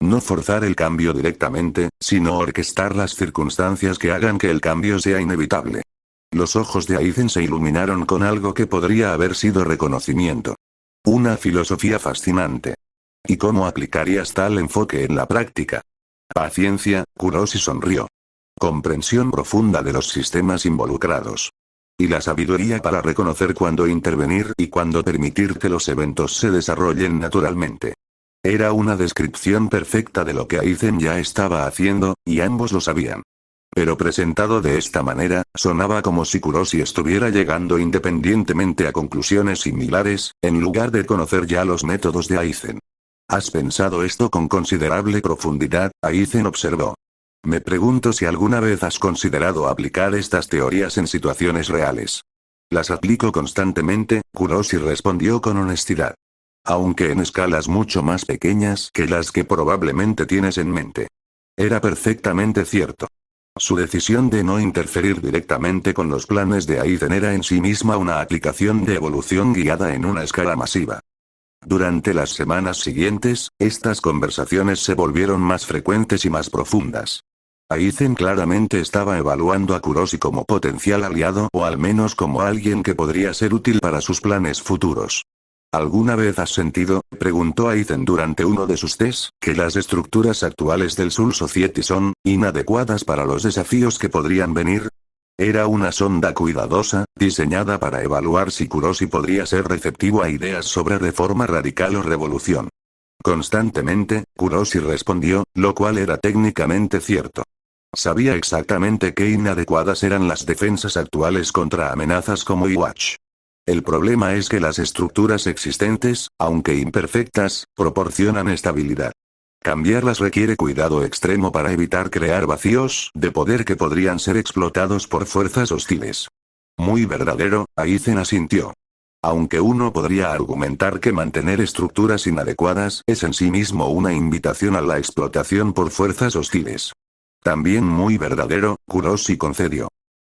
Speaker 1: No forzar el cambio directamente, sino orquestar las circunstancias que hagan que el cambio sea inevitable. Los ojos de Aizen se iluminaron con algo que podría haber sido reconocimiento. Una filosofía fascinante. ¿Y cómo aplicarías tal enfoque en la práctica? Paciencia, Kuroshi sonrió. Comprensión profunda de los sistemas involucrados. Y la sabiduría para reconocer cuándo intervenir y cuándo permitir que los eventos se desarrollen naturalmente. Era una descripción perfecta de lo que Aizen ya estaba haciendo, y ambos lo sabían. Pero presentado de esta manera, sonaba como si Kuroshi estuviera llegando independientemente a conclusiones similares, en lugar de conocer ya los métodos de Aizen. ¿Has pensado esto con considerable profundidad? Aizen observó. Me pregunto si alguna vez has considerado aplicar estas teorías en situaciones reales. Las aplico constantemente, Kuroshi respondió con honestidad. Aunque en escalas mucho más pequeñas que las que probablemente tienes en mente. Era perfectamente cierto. Su decisión de no interferir directamente con los planes de Aizen era en sí misma una aplicación de evolución guiada en una escala masiva. Durante las semanas siguientes, estas conversaciones se volvieron más frecuentes y más profundas. Aizen claramente estaba evaluando a Kuroshi como potencial aliado o al menos como alguien que podría ser útil para sus planes futuros. ¿Alguna vez has sentido, preguntó Aizen durante uno de sus tests, que las estructuras actuales del Soul Society son inadecuadas para los desafíos que podrían venir? Era una sonda cuidadosa, diseñada para evaluar si Kuroshi podría ser receptivo a ideas sobre reforma radical o revolución. Constantemente, Kuroshi respondió, lo cual era técnicamente cierto. Sabía exactamente qué inadecuadas eran las defensas actuales contra amenazas como Iwatch. El problema es que las estructuras existentes, aunque imperfectas, proporcionan estabilidad. Cambiarlas requiere cuidado extremo para evitar crear vacíos de poder que podrían ser explotados por fuerzas hostiles. Muy verdadero, Aizen asintió. Aunque uno podría argumentar que mantener estructuras inadecuadas es en sí mismo una invitación a la explotación por fuerzas hostiles. También muy verdadero, Kuroshi concedió.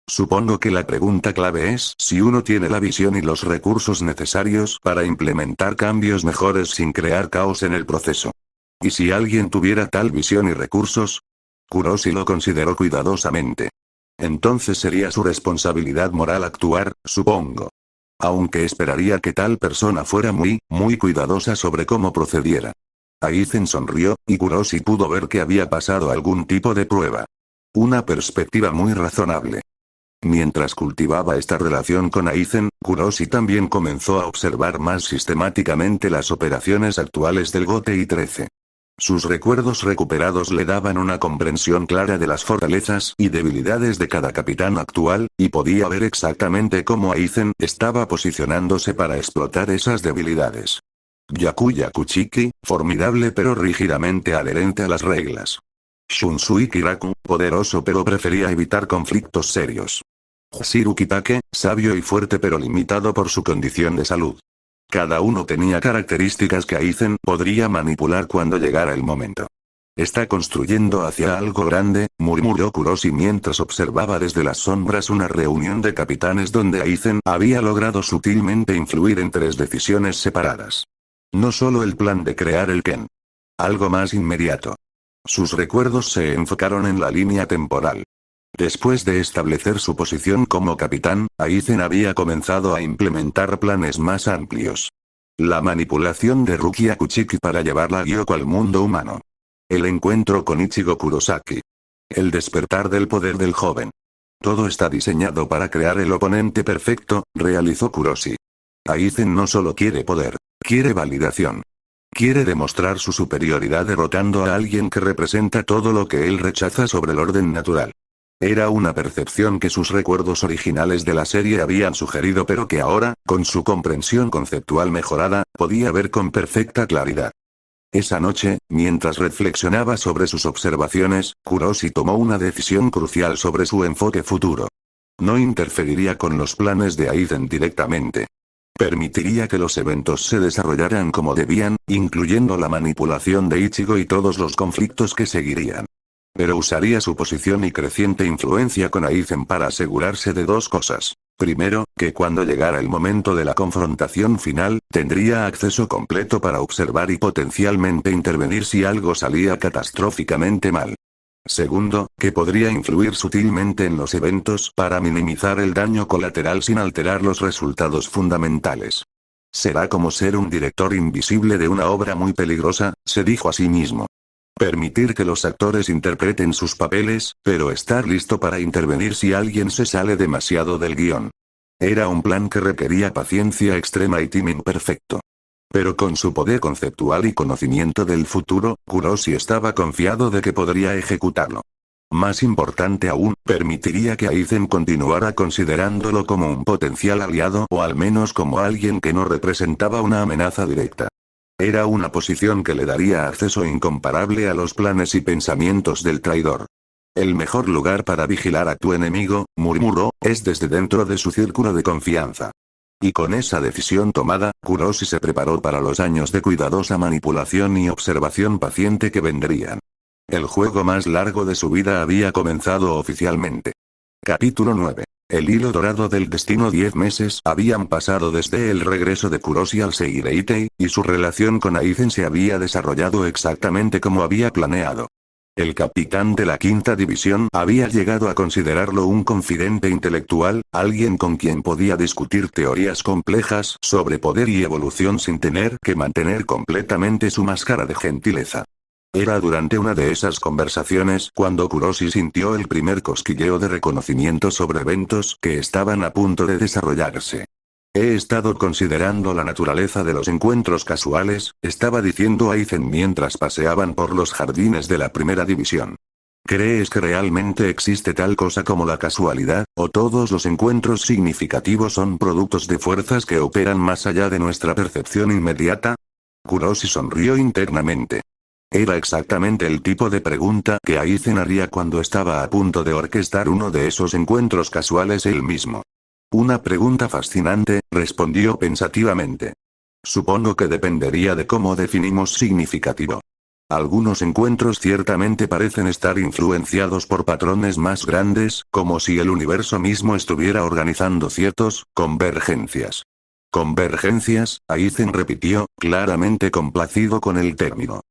Speaker 1: Supongo que la pregunta clave es si uno tiene la visión y los recursos necesarios para implementar cambios mejores sin crear caos en el proceso. ¿Y si alguien tuviera tal visión y recursos? Kuroshi lo consideró cuidadosamente. Entonces sería su responsabilidad moral actuar, supongo. Aunque esperaría que tal persona fuera muy cuidadosa sobre cómo procediera. Aizen sonrió, y Kuroshi pudo ver que había pasado algún tipo de prueba. Una perspectiva muy razonable. Mientras cultivaba esta relación con Aizen, Kuroshi también comenzó a observar más sistemáticamente las operaciones actuales del GOTEI 13. Sus recuerdos recuperados le daban una comprensión clara de las fortalezas y debilidades de cada capitán actual, y podía ver exactamente cómo Aizen estaba posicionándose para explotar esas debilidades. Yakuya Kuchiki, formidable pero rígidamente adherente a las reglas. Shunsui Kiraku, poderoso pero prefería evitar conflictos serios. Shiru Kitake, sabio y fuerte pero limitado por su condición de salud. Cada uno tenía características que Aizen podría manipular cuando llegara el momento. Está construyendo hacia algo grande, murmuró Kuroshi mientras observaba desde las sombras una reunión de capitanes donde Aizen había logrado sutilmente influir en 3 decisiones separadas. No solo el plan de crear el Ken. Algo más inmediato. Sus recuerdos se enfocaron en la línea temporal. Después de establecer su posición como capitán, Aizen había comenzado a implementar planes más amplios. La manipulación de Rukia Kuchiki para llevarla a Gyoko al mundo humano. El encuentro con Ichigo Kurosaki. El despertar del poder del joven. Todo está diseñado para crear el oponente perfecto, realizó Kuroshi. Aizen no solo quiere poder, quiere validación. Quiere demostrar su superioridad derrotando a alguien que representa todo lo que él rechaza sobre el orden natural. Era una percepción que sus recuerdos originales de la serie habían sugerido pero que ahora, con su comprensión conceptual mejorada, podía ver con perfecta claridad. Esa noche, mientras reflexionaba sobre sus observaciones, Kuroshi tomó una decisión crucial sobre su enfoque futuro. No interferiría con los planes de Aizen directamente. Permitiría que los eventos se desarrollaran como debían, incluyendo la manipulación de Ichigo y todos los conflictos que seguirían. Pero usaría su posición y creciente influencia con Aizen para asegurarse de 2 cosas. Primero, que cuando llegara el momento de la confrontación final, tendría acceso completo para observar y potencialmente intervenir si algo salía catastróficamente mal. Segundo, que podría influir sutilmente en los eventos para minimizar el daño colateral sin alterar los resultados fundamentales. Será como ser un director invisible de una obra muy peligrosa, se dijo a sí mismo. Permitir que los actores interpreten sus papeles, pero estar listo para intervenir si alguien se sale demasiado del guión. Era un plan que requería paciencia extrema y timing perfecto. Pero con su poder conceptual y conocimiento del futuro, Kuroshi estaba confiado de que podría ejecutarlo. Más importante aún, permitiría que Aizen continuara considerándolo como un potencial aliado o al menos como alguien que no representaba una amenaza directa. Era una posición que le daría acceso incomparable a los planes y pensamientos del traidor. El mejor lugar para vigilar a tu enemigo, murmuró, es desde dentro de su círculo de confianza. Y con esa decisión tomada, Kuroshi se preparó para los años de cuidadosa manipulación y observación paciente que vendrían. El juego más largo de su vida había comenzado oficialmente. Capítulo 9. El hilo dorado del destino. 10 meses habían pasado desde el regreso de Kuroshi al Seireitei, y su relación con Aizen se había desarrollado exactamente como había planeado. El capitán de la quinta división había llegado a considerarlo un confidente intelectual, alguien con quien podía discutir teorías complejas sobre poder y evolución sin tener que mantener completamente su máscara de gentileza. Era durante una de esas conversaciones cuando Kuroshi sintió el primer cosquilleo de reconocimiento sobre eventos que estaban a punto de desarrollarse. He estado considerando la naturaleza de los encuentros casuales, estaba diciendo Aizen mientras paseaban por los jardines de la primera división. ¿Crees que realmente existe tal cosa como la casualidad, o todos los encuentros significativos son productos de fuerzas que operan más allá de nuestra percepción inmediata? Kuroshi sonrió internamente. Era exactamente el tipo de pregunta que Aizen haría cuando estaba a punto de orquestar uno de esos encuentros casuales él mismo. Una pregunta fascinante, respondió pensativamente. Supongo que dependería de cómo definimos significativo. Algunos encuentros ciertamente parecen estar influenciados por patrones más grandes, como si el universo mismo estuviera organizando ciertos convergencias. ¿Convergencias? Aizen repitió, claramente complacido con el término.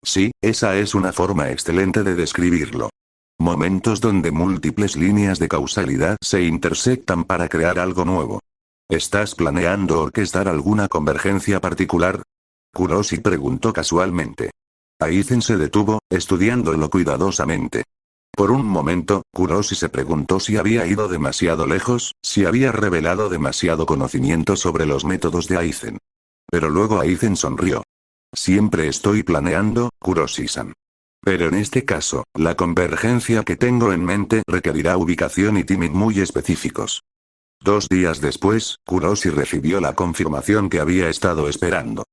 Speaker 1: Sí, esa es una forma excelente de describirlo. Momentos donde múltiples líneas de causalidad se intersectan para crear algo nuevo. ¿Estás planeando orquestar alguna convergencia particular? Kuroshi preguntó casualmente. Aizen se detuvo, estudiándolo cuidadosamente. Por un momento, Kuroshi se preguntó si había ido demasiado lejos, si había revelado demasiado conocimiento sobre los métodos de Aizen. Pero luego Aizen sonrió. Siempre estoy planeando, Kuroshi-san. Pero en este caso, la convergencia que tengo en mente requerirá ubicación y timing muy específicos. 2 días después, Kuroshi recibió la confirmación que había estado esperando.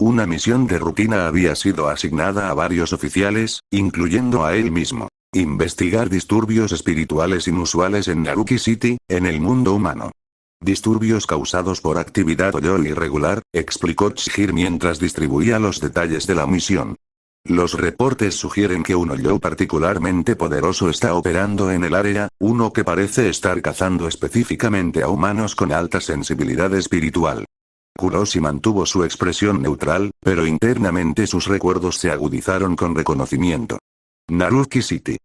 Speaker 1: Una misión de rutina había sido asignada a varios oficiales, incluyendo a él mismo. Investigar disturbios espirituales inusuales en Naruki City, en el mundo humano. Disturbios causados por actividad Oyo irregular, explicó Chihiro mientras distribuía los detalles de la misión. Los reportes sugieren que un Oyo particularmente poderoso está operando en el área, uno que parece estar cazando específicamente a humanos con alta sensibilidad espiritual. Kuroshi mantuvo su expresión neutral, pero internamente sus recuerdos se agudizaron con reconocimiento. Naruki City.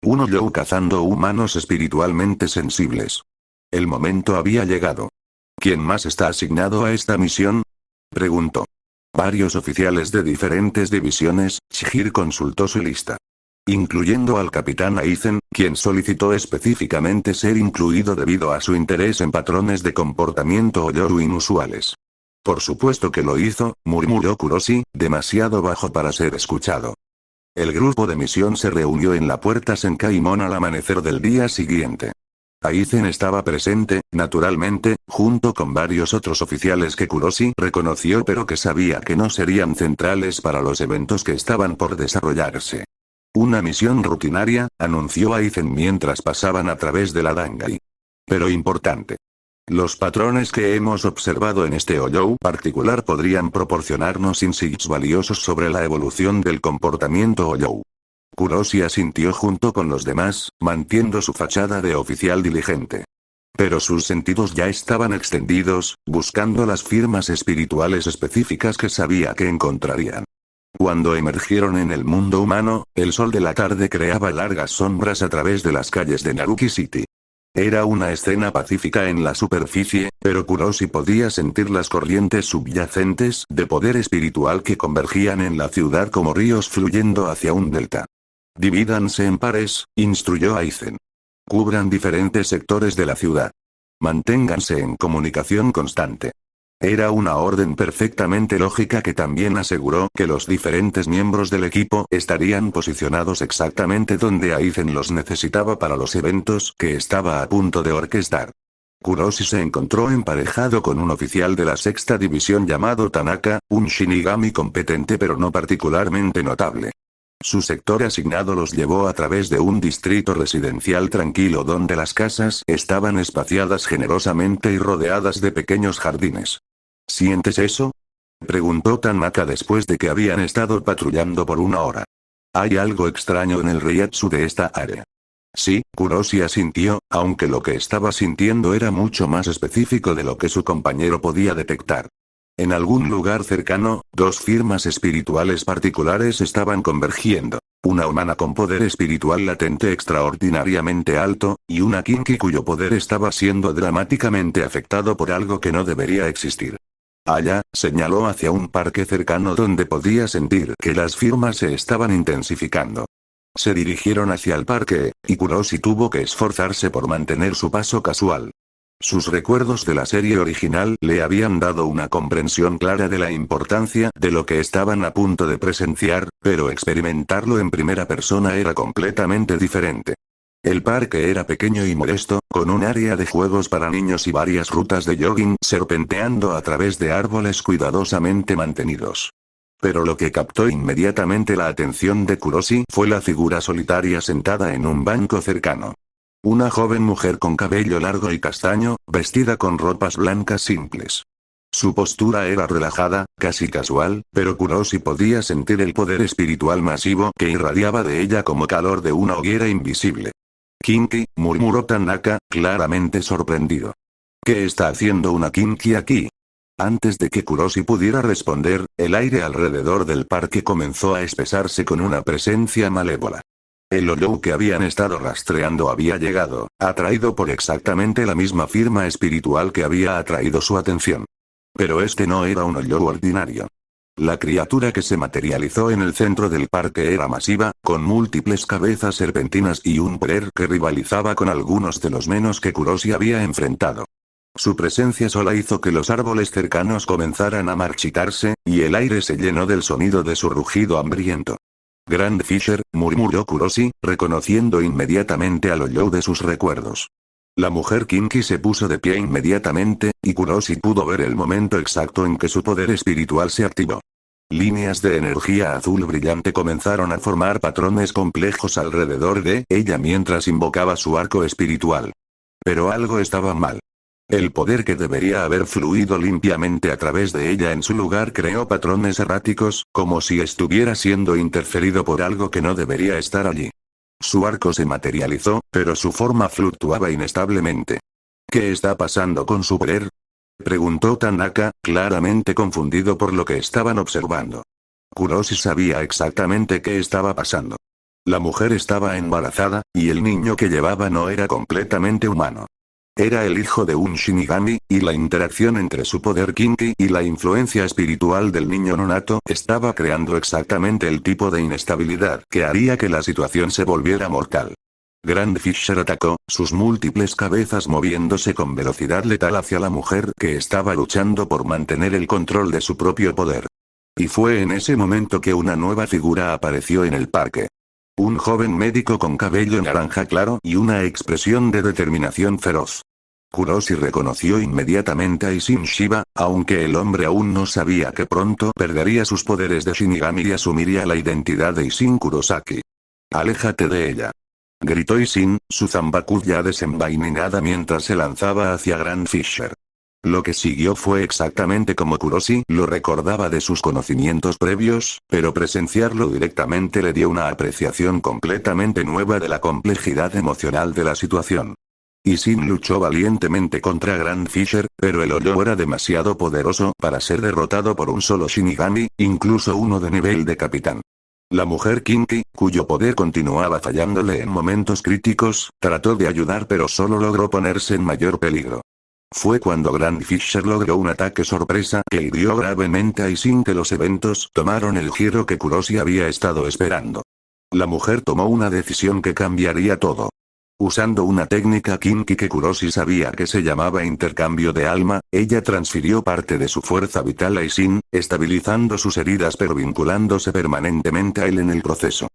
Speaker 1: Un Oyo cazando humanos espiritualmente sensibles. El momento había llegado. ¿Quién más está asignado a esta misión? Preguntó. Varios oficiales de diferentes divisiones, Chihiro consultó su lista. Incluyendo al capitán Aizen, quien solicitó específicamente ser incluido debido a su interés en patrones de comportamiento Oyoru inusuales. Por supuesto que lo hizo, murmuró Kuroshi, demasiado bajo para ser escuchado. El grupo de misión se reunió en la puerta Senkaimon al amanecer del día siguiente. Aizen estaba presente, naturalmente, junto con varios otros oficiales que Kuroshi reconoció pero que sabía que no serían centrales para los eventos que estaban por desarrollarse. Una misión rutinaria, anunció Aizen mientras pasaban a través de la Dangai. Pero importante. Los patrones que hemos observado en este Oyo particular podrían proporcionarnos insights valiosos sobre la evolución del comportamiento Oyo. Kuroshi asintió junto con los demás, manteniendo su fachada de oficial diligente. Pero sus sentidos ya estaban extendidos, buscando las firmas espirituales específicas que sabía que encontrarían. Cuando emergieron en el mundo humano, el sol de la tarde creaba largas sombras a través de las calles de Naruki City. Era una escena pacífica en la superficie, pero Kuroshi podía sentir las corrientes subyacentes de poder espiritual que convergían en la ciudad como ríos fluyendo hacia un delta. Divídanse en pares, instruyó Aizen. Cubran diferentes sectores de la ciudad. Manténganse en comunicación constante. Era una orden perfectamente lógica que también aseguró que los diferentes miembros del equipo estarían posicionados exactamente donde Aizen los necesitaba para los eventos que estaba a punto de orquestar. Kuroshi se encontró emparejado con un oficial de la sexta división llamado Tanaka, un Shinigami competente pero no particularmente notable. Su sector asignado los llevó a través de un distrito residencial tranquilo donde las casas estaban espaciadas generosamente y rodeadas de pequeños jardines. ¿Sientes eso? Preguntó Tanaka después de que habían estado patrullando por una hora. Hay algo extraño en el Reiatsu de esta área. Sí, Kuroshi asintió, aunque lo que estaba sintiendo era mucho más específico de lo que su compañero podía detectar. En algún lugar cercano, dos firmas espirituales particulares estaban convergiendo. Una humana con poder espiritual latente extraordinariamente alto, y una Kinki cuyo poder estaba siendo dramáticamente afectado por algo que no debería existir. Allá, señaló hacia un parque cercano donde podía sentir que las firmas se estaban intensificando. Se dirigieron hacia el parque, y Kuroshi tuvo que esforzarse por mantener su paso casual. Sus recuerdos de la serie original le habían dado una comprensión clara de la importancia de lo que estaban a punto de presenciar, pero experimentarlo en primera persona era completamente diferente. El parque era pequeño y modesto, con un área de juegos para niños y varias rutas de jogging serpenteando a través de árboles cuidadosamente mantenidos. Pero lo que captó inmediatamente la atención de Kuroshi fue la figura solitaria sentada en un banco cercano. Una joven mujer con cabello largo y castaño, vestida con ropas blancas simples. Su postura era relajada, casi casual, pero Kuroshi podía sentir el poder espiritual masivo que irradiaba de ella como calor de una hoguera invisible. Kinki, murmuró Tanaka, claramente sorprendido. ¿Qué está haciendo una Kinki aquí? Antes de que Kuroshi pudiera responder, el aire alrededor del parque comenzó a espesarse con una presencia malévola. El Oyo que habían estado rastreando había llegado, atraído por exactamente la misma firma espiritual que había atraído su atención. Pero este no era un Oyo ordinario. La criatura que se materializó en el centro del parque era masiva, con múltiples cabezas serpentinas y un poder que rivalizaba con algunos de los menos que Kuroshi había enfrentado. Su presencia sola hizo que los árboles cercanos comenzaran a marchitarse, y el aire se llenó del sonido de su rugido hambriento. Grand Fisher, murmuró Kuroshi, reconociendo inmediatamente al Oyo de sus recuerdos. La mujer Kinki se puso de pie inmediatamente, y Kuroshi pudo ver el momento exacto en que su poder espiritual se activó. Líneas de energía azul brillante comenzaron a formar patrones complejos alrededor de ella mientras invocaba su arco espiritual. Pero algo estaba mal. El poder que debería haber fluido limpiamente a través de ella en su lugar creó patrones erráticos, como si estuviera siendo interferido por algo que no debería estar allí. Su arco se materializó, pero su forma fluctuaba inestablemente. ¿Qué está pasando con su poder? Preguntó Tanaka, claramente confundido por lo que estaban observando. Kuroshi sabía exactamente qué estaba pasando. La mujer estaba embarazada, y el niño que llevaba no era completamente humano. Era el hijo de un Shinigami, y la interacción entre su poder Kinki y la influencia espiritual del niño nonato estaba creando exactamente el tipo de inestabilidad que haría que la situación se volviera mortal. Grand Fisher atacó, sus múltiples cabezas moviéndose con velocidad letal hacia la mujer que estaba luchando por mantener el control de su propio poder. Y fue en ese momento que una nueva figura apareció en el parque. Un joven médico con cabello naranja claro y una expresión de determinación feroz. Kuroshi reconoció inmediatamente a Isshin Shiba, aunque el hombre aún no sabía que pronto perdería sus poderes de Shinigami y asumiría la identidad de Isshin Kurosaki. «Aléjate de ella», gritó Isshin, su Zanbaku ya desenvainada mientras se lanzaba hacia Grand Fisher. Lo que siguió fue exactamente como Kuroshi lo recordaba de sus conocimientos previos, pero presenciarlo directamente le dio una apreciación completamente nueva de la complejidad emocional de la situación. Isshin luchó valientemente contra Grand Fisher, pero el hoyo era demasiado poderoso para ser derrotado por un solo Shinigami, incluso uno de nivel de capitán. La mujer Kinki, cuyo poder continuaba fallándole en momentos críticos, trató de ayudar pero solo logró ponerse en mayor peligro. Fue cuando Grand Fisher logró un ataque sorpresa que hirió gravemente a Isshin que los eventos tomaron el giro que Kuroshi había estado esperando. La mujer tomó una decisión que cambiaría todo. Usando una técnica Kinki que Kuroshi sabía que se llamaba intercambio de alma, ella transfirió parte de su fuerza vital a Isshin, estabilizando sus heridas pero vinculándose permanentemente a él en el proceso.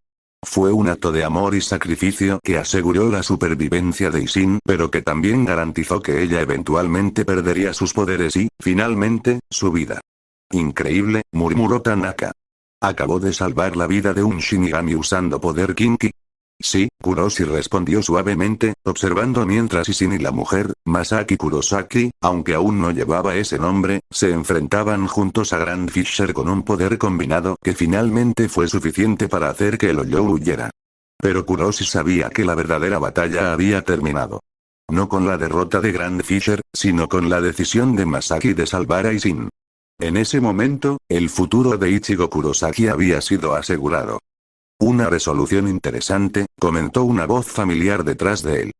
Speaker 1: Fue un acto de amor y sacrificio que aseguró la supervivencia de Isshin, pero que también garantizó que ella eventualmente perdería sus poderes y, finalmente, su vida. Increíble, murmuró Tanaka. ¿Acabó de salvar la vida de un Shinigami usando poder Kinki? Sí, Kuroshi respondió suavemente, observando mientras Isshin y la mujer, Masaki Kurosaki, aunque aún no llevaba ese nombre, se enfrentaban juntos a Grand Fisher con un poder combinado que finalmente fue suficiente para hacer que el Hoyo huyera. Pero Kuroshi sabía que la verdadera batalla había terminado. No con la derrota de Grand Fisher, sino con la decisión de Masaki de salvar a Isshin. En ese momento, el futuro de Ichigo Kurosaki había sido asegurado. Una resolución interesante, comentó una voz familiar detrás de él.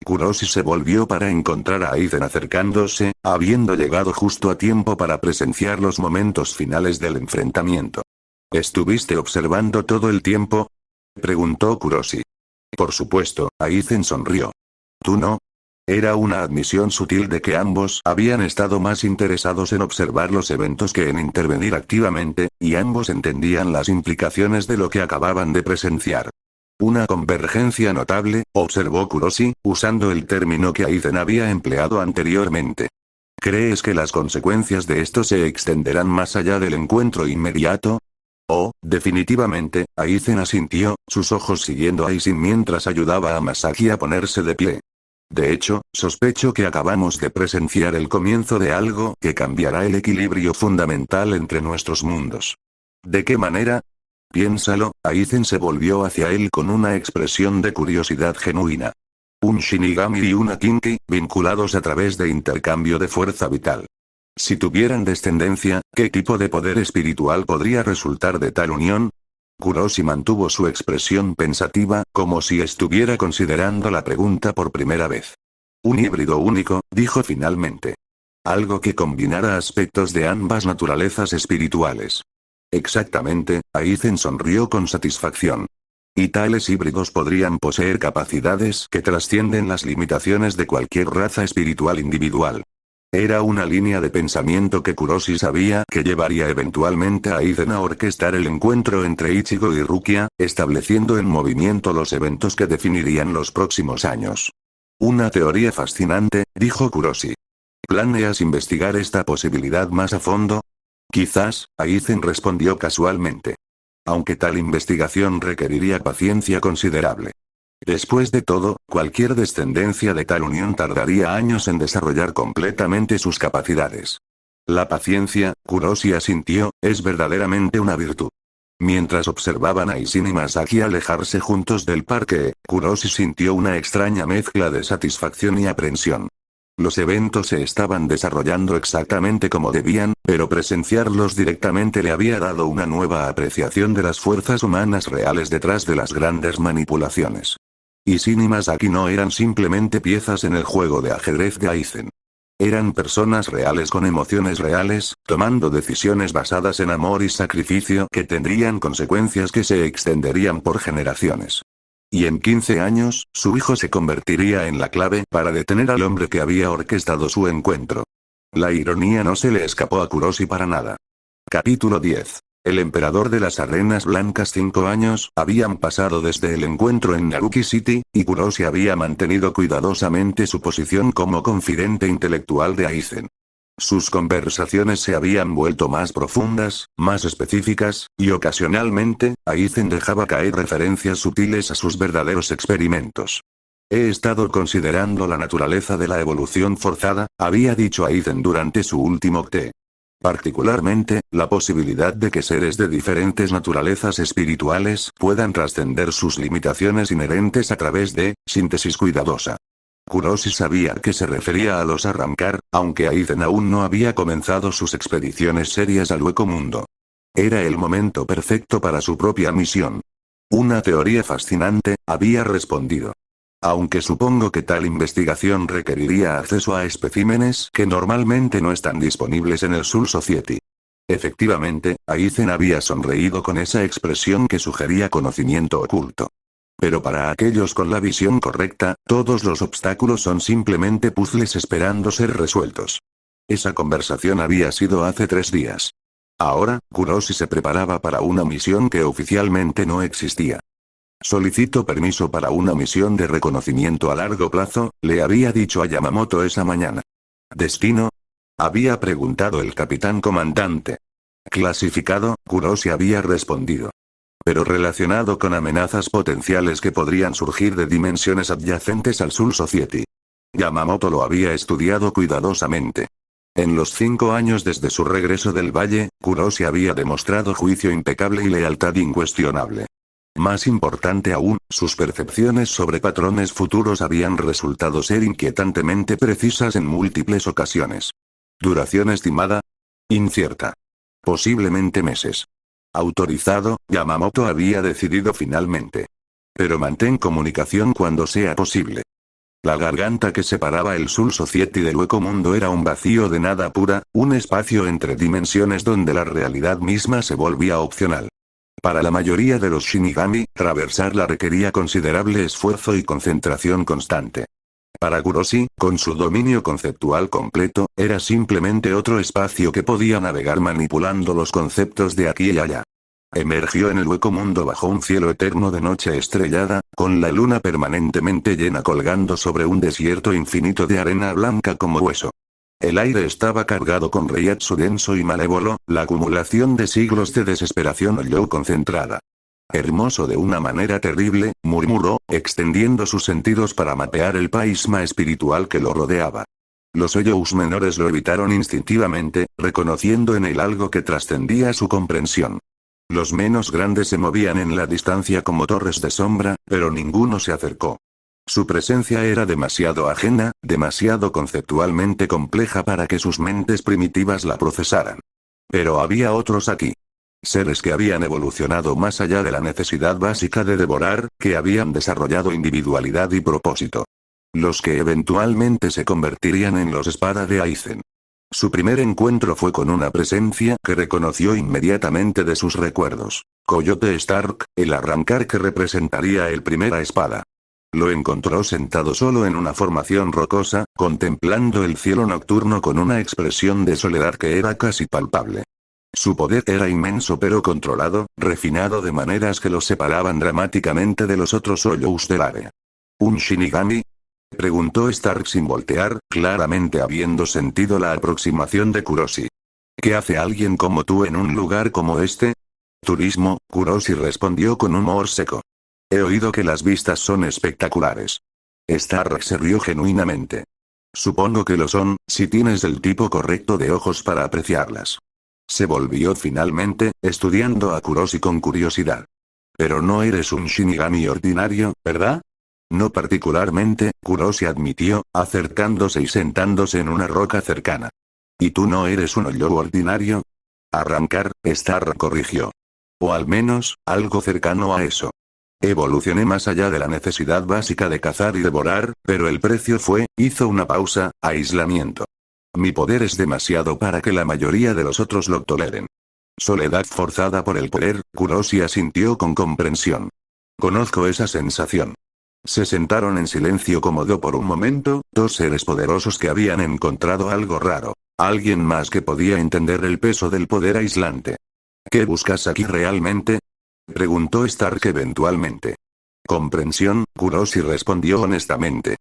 Speaker 1: Kuroshi se volvió para encontrar a Aizen acercándose, habiendo llegado justo a tiempo para presenciar los momentos finales del enfrentamiento. ¿Estuviste observando todo el tiempo?, preguntó Kuroshi. Por supuesto, Aizen sonrió. ¿Tú no? Era una admisión sutil de que ambos habían estado más interesados en observar los eventos que en intervenir activamente, y ambos entendían las implicaciones de lo que acababan de presenciar. Una convergencia notable, observó Kuroshi, usando el término que Aizen había empleado anteriormente. ¿Crees que las consecuencias de esto se extenderán más allá del encuentro inmediato? Oh, definitivamente, Aizen asintió, sus ojos siguiendo a Isshin mientras ayudaba a Masaki a ponerse de pie. De hecho, sospecho que acabamos de presenciar el comienzo de algo que cambiará el equilibrio fundamental entre nuestros mundos. ¿De qué manera? Piénsalo, Aizen se volvió hacia él con una expresión de curiosidad genuina. Un Shinigami y una Kinki, vinculados a través de intercambio de fuerza vital. Si tuvieran descendencia, ¿qué tipo de poder espiritual podría resultar de tal unión? Kuroshi mantuvo su expresión pensativa, como si estuviera considerando la pregunta por primera vez. Un híbrido único, dijo finalmente. Algo que combinara aspectos de ambas naturalezas espirituales. Exactamente, Aizen sonrió con satisfacción. Y tales híbridos podrían poseer capacidades que trascienden las limitaciones de cualquier raza espiritual individual. Era una línea de pensamiento que Kuroshi sabía que llevaría eventualmente a Aizen a orquestar el encuentro entre Ichigo y Rukia, estableciendo en movimiento los eventos que definirían los próximos años. Una teoría fascinante, dijo Kuroshi. ¿Planeas investigar esta posibilidad más a fondo? Quizás, Aizen respondió casualmente. Aunque tal investigación requeriría paciencia considerable. Después de todo, cualquier descendencia de tal unión tardaría años en desarrollar completamente sus capacidades. La paciencia, Kuroshi asintió, es verdaderamente una virtud. Mientras observaban a Aizen y Masaki alejarse juntos del parque, Kuroshi sintió una extraña mezcla de satisfacción y aprensión. Los eventos se estaban desarrollando exactamente como debían, pero presenciarlos directamente le había dado una nueva apreciación de las fuerzas humanas reales detrás de las grandes manipulaciones. Aizen y Masaki no eran simplemente piezas en el juego de ajedrez de Aizen. Eran personas reales con emociones reales, tomando decisiones basadas en amor y sacrificio que tendrían consecuencias que se extenderían por generaciones. Y en 15 años, su hijo se convertiría en la clave para detener al hombre que había orquestado su encuentro. La ironía no se le escapó a Kuroshi para nada. Capítulo 10. El emperador de las arenas blancas. 5 años habían pasado desde el encuentro en Naruki City, y Kuroshi había mantenido cuidadosamente su posición como confidente intelectual de Aizen. Sus conversaciones se habían vuelto más profundas, más específicas, y ocasionalmente, Aizen dejaba caer referencias sutiles a sus verdaderos experimentos. He estado considerando la naturaleza de la evolución forzada, había dicho Aizen durante su último té. Particularmente, la posibilidad de que seres de diferentes naturalezas espirituales puedan trascender sus limitaciones inherentes a través de síntesis cuidadosa. Kuroshi sabía que se refería a los arrancar, aunque Aizen aún no había comenzado sus expediciones serias al hueco mundo. Era el momento perfecto para su propia misión. Una teoría fascinante, había respondido. Aunque supongo que tal investigación requeriría acceso a especímenes que normalmente no están disponibles en el Soul Society. Efectivamente, Aizen había sonreído con esa expresión que sugería conocimiento oculto. Pero para aquellos con la visión correcta, todos los obstáculos son simplemente puzzles esperando ser resueltos. Esa conversación había sido hace 3 días. Ahora, Kuroshi se preparaba para una misión que oficialmente no existía. Solicito permiso para una misión de reconocimiento a largo plazo, le había dicho a Yamamoto esa mañana. ¿Destino? Había preguntado el capitán comandante. Clasificado, Kuroshi había respondido. Pero relacionado con amenazas potenciales que podrían surgir de dimensiones adyacentes al Soul Society. Yamamoto lo había estudiado cuidadosamente. En los 5 años desde su regreso del valle, Kuroshi había demostrado juicio impecable y lealtad incuestionable. Más importante aún, sus percepciones sobre patrones futuros habían resultado ser inquietantemente precisas en múltiples ocasiones. Duración estimada. Incierta. Posiblemente meses. Autorizado, Yamamoto había decidido finalmente. Pero mantén comunicación cuando sea posible. La garganta que separaba el Soul Society del hueco mundo era un vacío de nada pura, un espacio entre dimensiones donde la realidad misma se volvía opcional. Para la mayoría de los Shinigami, traversarla requería considerable esfuerzo y concentración constante. Para Kuroshi, con su dominio conceptual completo, era simplemente otro espacio que podía navegar manipulando los conceptos de aquí y allá. Emergió en el hueco mundo bajo un cielo eterno de noche estrellada, con la luna permanentemente llena colgando sobre un desierto infinito de arena blanca como hueso. El aire estaba cargado con reiatsu denso y malévolo, la acumulación de siglos de desesperación oyó concentrada. Hermoso de una manera terrible, murmuró, extendiendo sus sentidos para mapear el paisma espiritual que lo rodeaba. Los Oyous menores lo evitaron instintivamente, reconociendo en él algo que trascendía su comprensión. Los menos grandes se movían en la distancia como torres de sombra, pero ninguno se acercó. Su presencia era demasiado ajena, demasiado conceptualmente compleja para que sus mentes primitivas la procesaran. Pero había otros aquí. Seres que habían evolucionado más allá de la necesidad básica de devorar, que habían desarrollado individualidad y propósito. Los que eventualmente se convertirían en los espada de Aizen. Su primer encuentro fue con una presencia que reconoció inmediatamente de sus recuerdos. Coyote Stark, el arrancar que representaría el primera espada. Lo encontró sentado solo en una formación rocosa, contemplando el cielo nocturno con una expresión de soledad que era casi palpable. Su poder era inmenso pero controlado, refinado de maneras que lo separaban dramáticamente de los otros Oyous del área. ¿Un Shinigami? Preguntó Stark sin voltear, claramente habiendo sentido la aproximación de Kuroshi. ¿Qué hace alguien como tú en un lugar como este? Turismo, Kuroshi respondió con humor seco. He oído que las vistas son espectaculares. Stark se rió genuinamente. Supongo que lo son, si tienes el tipo correcto de ojos para apreciarlas. Se volvió finalmente, estudiando a Kuroshi con curiosidad. Pero no eres un Shinigami ordinario, ¿verdad? No particularmente, Kuroshi admitió, acercándose y sentándose en una roca cercana. ¿Y tú no eres un Ollo ordinario? Arrancar, Stark corrigió. O al menos, algo cercano a eso. Evolucioné más allá de la necesidad básica de cazar y devorar, pero el precio fue, hizo una pausa, aislamiento. Mi poder es demasiado para que la mayoría de los otros lo toleren. Soledad forzada por el poder, Kuroshi asintió con comprensión. Conozco esa sensación. Se sentaron en silencio cómodo por un momento, dos seres poderosos que habían encontrado algo raro. Alguien más que podía entender el peso del poder aislante. ¿Qué buscas aquí realmente? Preguntó Stark eventualmente. Comprensión, Kuroshi respondió honestamente.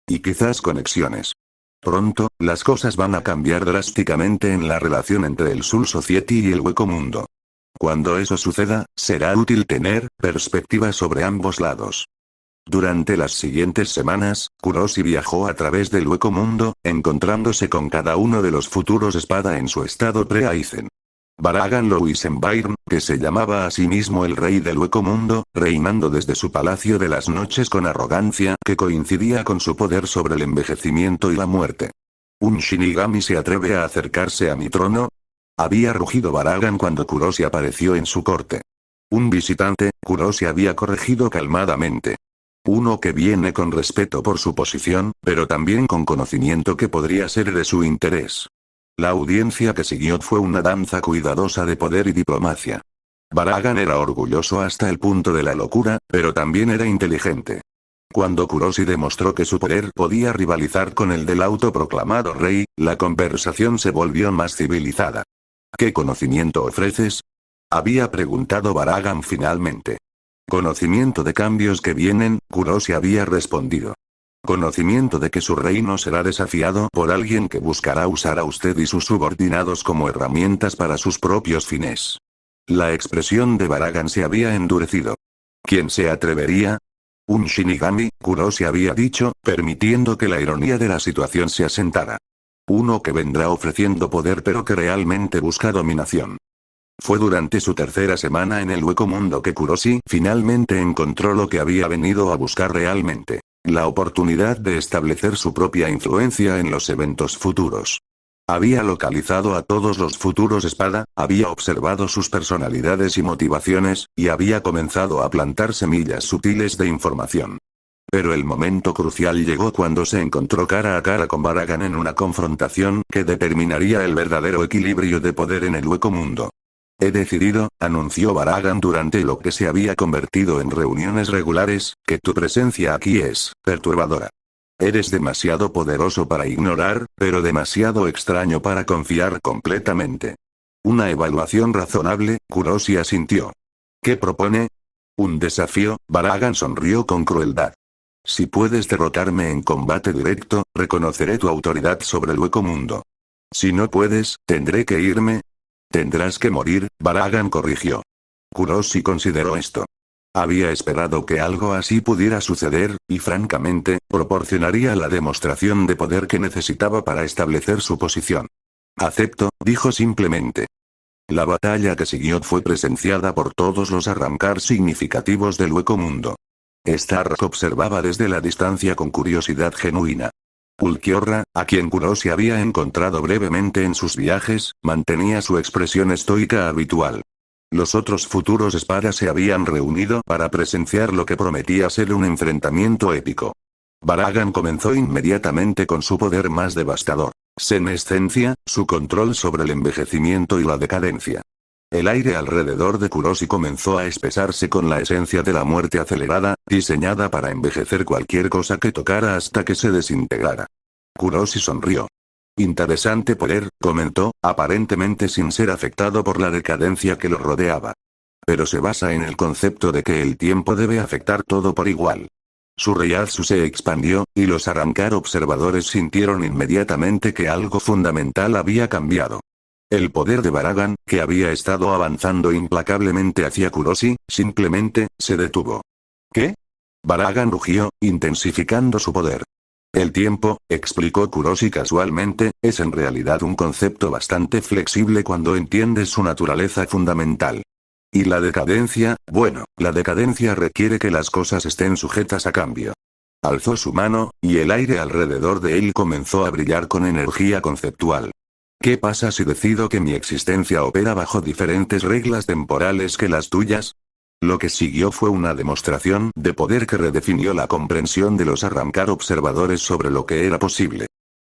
Speaker 1: Y quizás conexiones. Pronto, las cosas van a cambiar drásticamente en la relación entre el Soul Society y el Hueco Mundo. Cuando eso suceda, será útil tener perspectiva sobre ambos lados. Durante las siguientes semanas, Kuroshi viajó a través del Hueco Mundo, encontrándose con cada uno de los futuros espada en su estado pre-Aizen. Baragan Louisenbairn, que se llamaba a sí mismo el rey del Hueco Mundo, reinando desde su palacio de las noches con arrogancia que coincidía con su poder sobre el envejecimiento y la muerte. ¿Un Shinigami se atreve a acercarse a mi trono? Había rugido Baragan cuando Kuroshi apareció en su corte. Un visitante, Kuroshi había corregido calmadamente. Uno que viene con respeto por su posición, pero también con conocimiento que podría ser de su interés. La audiencia que siguió fue una danza cuidadosa de poder y diplomacia. Baragan era orgulloso hasta el punto de la locura, pero también era inteligente. Cuando Kuroshi demostró que su poder podía rivalizar con el del autoproclamado rey, la conversación se volvió más civilizada. ¿Qué conocimiento ofreces? Había preguntado Baragan finalmente. Conocimiento de cambios que vienen, Kuroshi había respondido. Conocimiento de que su reino será desafiado por alguien que buscará usar a usted y sus subordinados como herramientas para sus propios fines. La expresión de Baragan se había endurecido. ¿Quién se atrevería? Un Shinigami, Kuroshi había dicho, permitiendo que la ironía de la situación se asentara. Uno que vendrá ofreciendo poder pero que realmente busca dominación. Fue durante su tercera semana en el Hueco Mundo que Kuroshi finalmente encontró lo que había venido a buscar realmente. La oportunidad de establecer su propia influencia en los eventos futuros. Había localizado a todos los futuros espada, había observado sus personalidades y motivaciones, y había comenzado a plantar semillas sutiles de información. Pero el momento crucial llegó cuando se encontró cara a cara con Baragan en una confrontación que determinaría el verdadero equilibrio de poder en el Hueco Mundo. He decidido, anunció Baragan durante lo que se había convertido en reuniones regulares, que tu presencia aquí es perturbadora. Eres demasiado poderoso para ignorar, pero demasiado extraño para confiar completamente. Una evaluación razonable, Kuroshi asintió. ¿Qué propone? Un desafío, Baragan sonrió con crueldad. Si puedes derrotarme en combate directo, reconoceré tu autoridad sobre el Hueco Mundo. Si no puedes, tendré que irme. Tendrás que morir, Baragan corrigió. Kuroshi consideró esto. Había esperado que algo así pudiera suceder, y francamente, proporcionaría la demostración de poder que necesitaba para establecer su posición. Acepto, dijo simplemente. La batalla que siguió fue presenciada por todos los arrancar significativos del Hueco Mundo. Stark observaba desde la distancia con curiosidad genuina. Ulquiorra, a quien Kuroshi había encontrado brevemente en sus viajes, mantenía su expresión estoica habitual. Los otros futuros espadas se habían reunido para presenciar lo que prometía ser un enfrentamiento épico. Baragan comenzó inmediatamente con su poder más devastador. Senescencia, su control sobre el envejecimiento y la decadencia. El aire alrededor de Kuroshi comenzó a espesarse con la esencia de la muerte acelerada, diseñada para envejecer cualquier cosa que tocara hasta que se desintegrara. Kuroshi sonrió. Interesante poder, comentó, aparentemente sin ser afectado por la decadencia que lo rodeaba. Pero se basa en el concepto de que el tiempo debe afectar todo por igual. Su Reiatsu se expandió, y los arrancar observadores sintieron inmediatamente que algo fundamental había cambiado. El poder de Baragan, que había estado avanzando implacablemente hacia Kuroshi, simplemente, se detuvo. ¿Qué? Baragan rugió, intensificando su poder. El tiempo, explicó Kuroshi casualmente, es en realidad un concepto bastante flexible cuando entiendes su naturaleza fundamental. Y la decadencia, bueno, la decadencia requiere que las cosas estén sujetas a cambio. Alzó su mano, y el aire alrededor de él comenzó a brillar con energía conceptual. ¿Qué pasa si decido que mi existencia opera bajo diferentes reglas temporales que las tuyas? Lo que siguió fue una demostración de poder que redefinió la comprensión de los arrancar observadores sobre lo que era posible.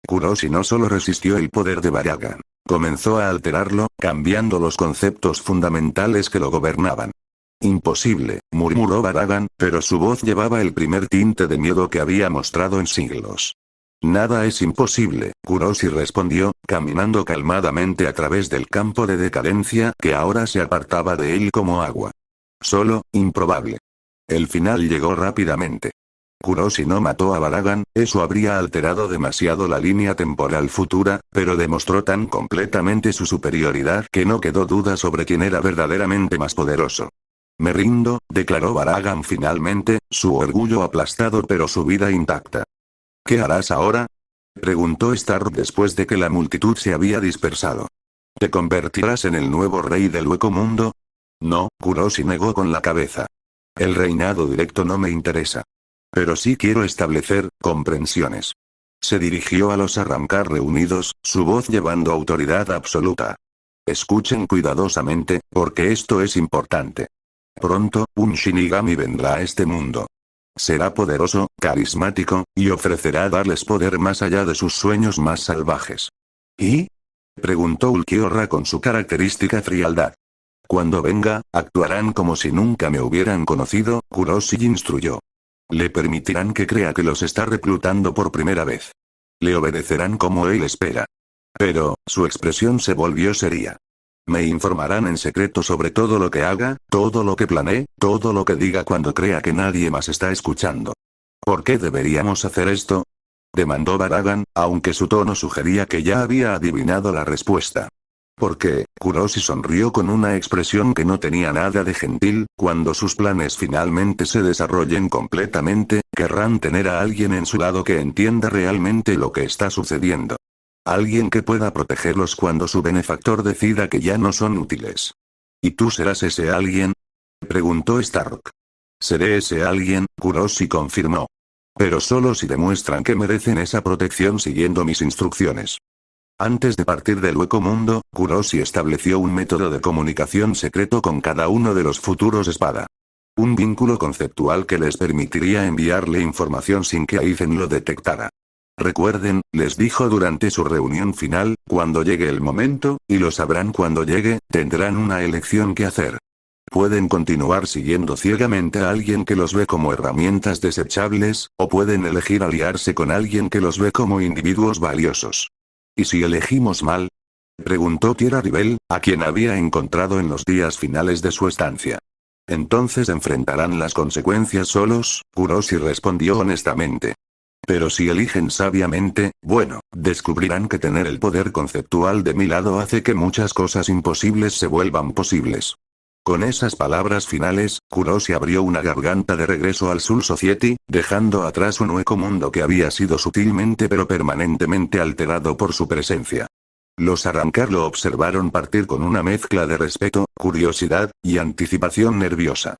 Speaker 1: Kuroshi no solo resistió el poder de Baragan, comenzó a alterarlo, cambiando los conceptos fundamentales que lo gobernaban. Imposible, murmuró Baragan, pero su voz llevaba el primer tinte de miedo que había mostrado en siglos. Nada es imposible, Kuroshi respondió, caminando calmadamente a través del campo de decadencia que ahora se apartaba de él como agua. Solo, improbable. El final llegó rápidamente. Kuroshi no mató a Baragan, eso habría alterado demasiado la línea temporal futura, pero demostró tan completamente su superioridad que no quedó duda sobre quién era verdaderamente más poderoso. Me rindo, declaró Baragan finalmente, su orgullo aplastado pero su vida intacta. ¿Qué harás ahora? Preguntó Stark después de que la multitud se había dispersado. ¿Te convertirás en el nuevo rey del hueco mundo? No, Kuroshi negó con la cabeza. El reinado directo no me interesa. Pero sí quiero establecer comprensiones. Se dirigió a los arrancar reunidos, su voz llevando autoridad absoluta. Escuchen cuidadosamente, porque esto es importante. Pronto, un Shinigami vendrá a este mundo. Será poderoso, carismático, y ofrecerá darles poder más allá de sus sueños más salvajes. ¿Y? Preguntó Ulquiorra con su característica frialdad. Cuando venga, actuarán como si nunca me hubieran conocido, Kuroshi instruyó. Le permitirán que crea que los está reclutando por primera vez. Le obedecerán como él espera. Pero, su expresión se volvió seria. Me informarán en secreto sobre todo lo que haga, todo lo que planee, todo lo que diga cuando crea que nadie más está escuchando. ¿Por qué deberíamos hacer esto? Demandó Baragan, aunque su tono sugería que ya había adivinado la respuesta. Porque, Kuroshi sonrió con una expresión que no tenía nada de gentil, cuando sus planes finalmente se desarrollen completamente, querrán tener a alguien en su lado que entienda realmente lo que está sucediendo. Alguien que pueda protegerlos cuando su benefactor decida que ya no son útiles. ¿Y tú serás ese alguien? Preguntó Stark. Seré ese alguien, Kuroshi confirmó. Pero solo si demuestran que merecen esa protección siguiendo mis instrucciones. Antes de partir del hueco mundo, Kuroshi estableció un método de comunicación secreto con cada uno de los futuros espada. Un vínculo conceptual que les permitiría enviarle información sin que Aizen lo detectara. Recuerden, les dijo durante su reunión final, cuando llegue el momento, y lo sabrán cuando llegue, tendrán una elección que hacer. Pueden continuar siguiendo ciegamente a alguien que los ve como herramientas desechables, o pueden elegir aliarse con alguien que los ve como individuos valiosos. ¿Y si elegimos mal? Preguntó Tierra Rivel, a quien había encontrado en los días finales de su estancia. Entonces enfrentarán las consecuencias solos, Kuroshi respondió honestamente. Pero si eligen sabiamente, bueno, descubrirán que tener el poder conceptual de mi lado hace que muchas cosas imposibles se vuelvan posibles. Con esas palabras finales, Kuroshi abrió una garganta de regreso al Soul Society, dejando atrás un hueco mundo que había sido sutilmente pero permanentemente alterado por su presencia. Los arrancar lo observaron partir con una mezcla de respeto, curiosidad, y anticipación nerviosa.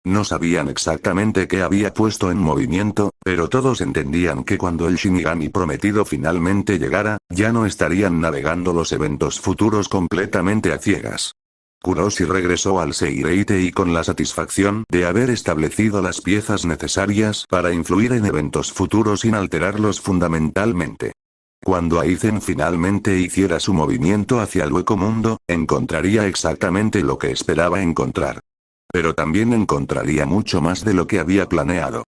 Speaker 1: No sabían exactamente qué había puesto en movimiento, pero todos entendían que cuando el Shinigami prometido finalmente llegara, ya no estarían navegando los eventos futuros completamente a ciegas. Kuroshi regresó al Seireitei con la satisfacción de haber establecido las piezas necesarias para influir en eventos futuros sin alterarlos fundamentalmente. Cuando Aizen finalmente hiciera su movimiento hacia el hueco mundo, encontraría exactamente lo que esperaba encontrar. Pero también encontraría mucho más de lo que había planeado.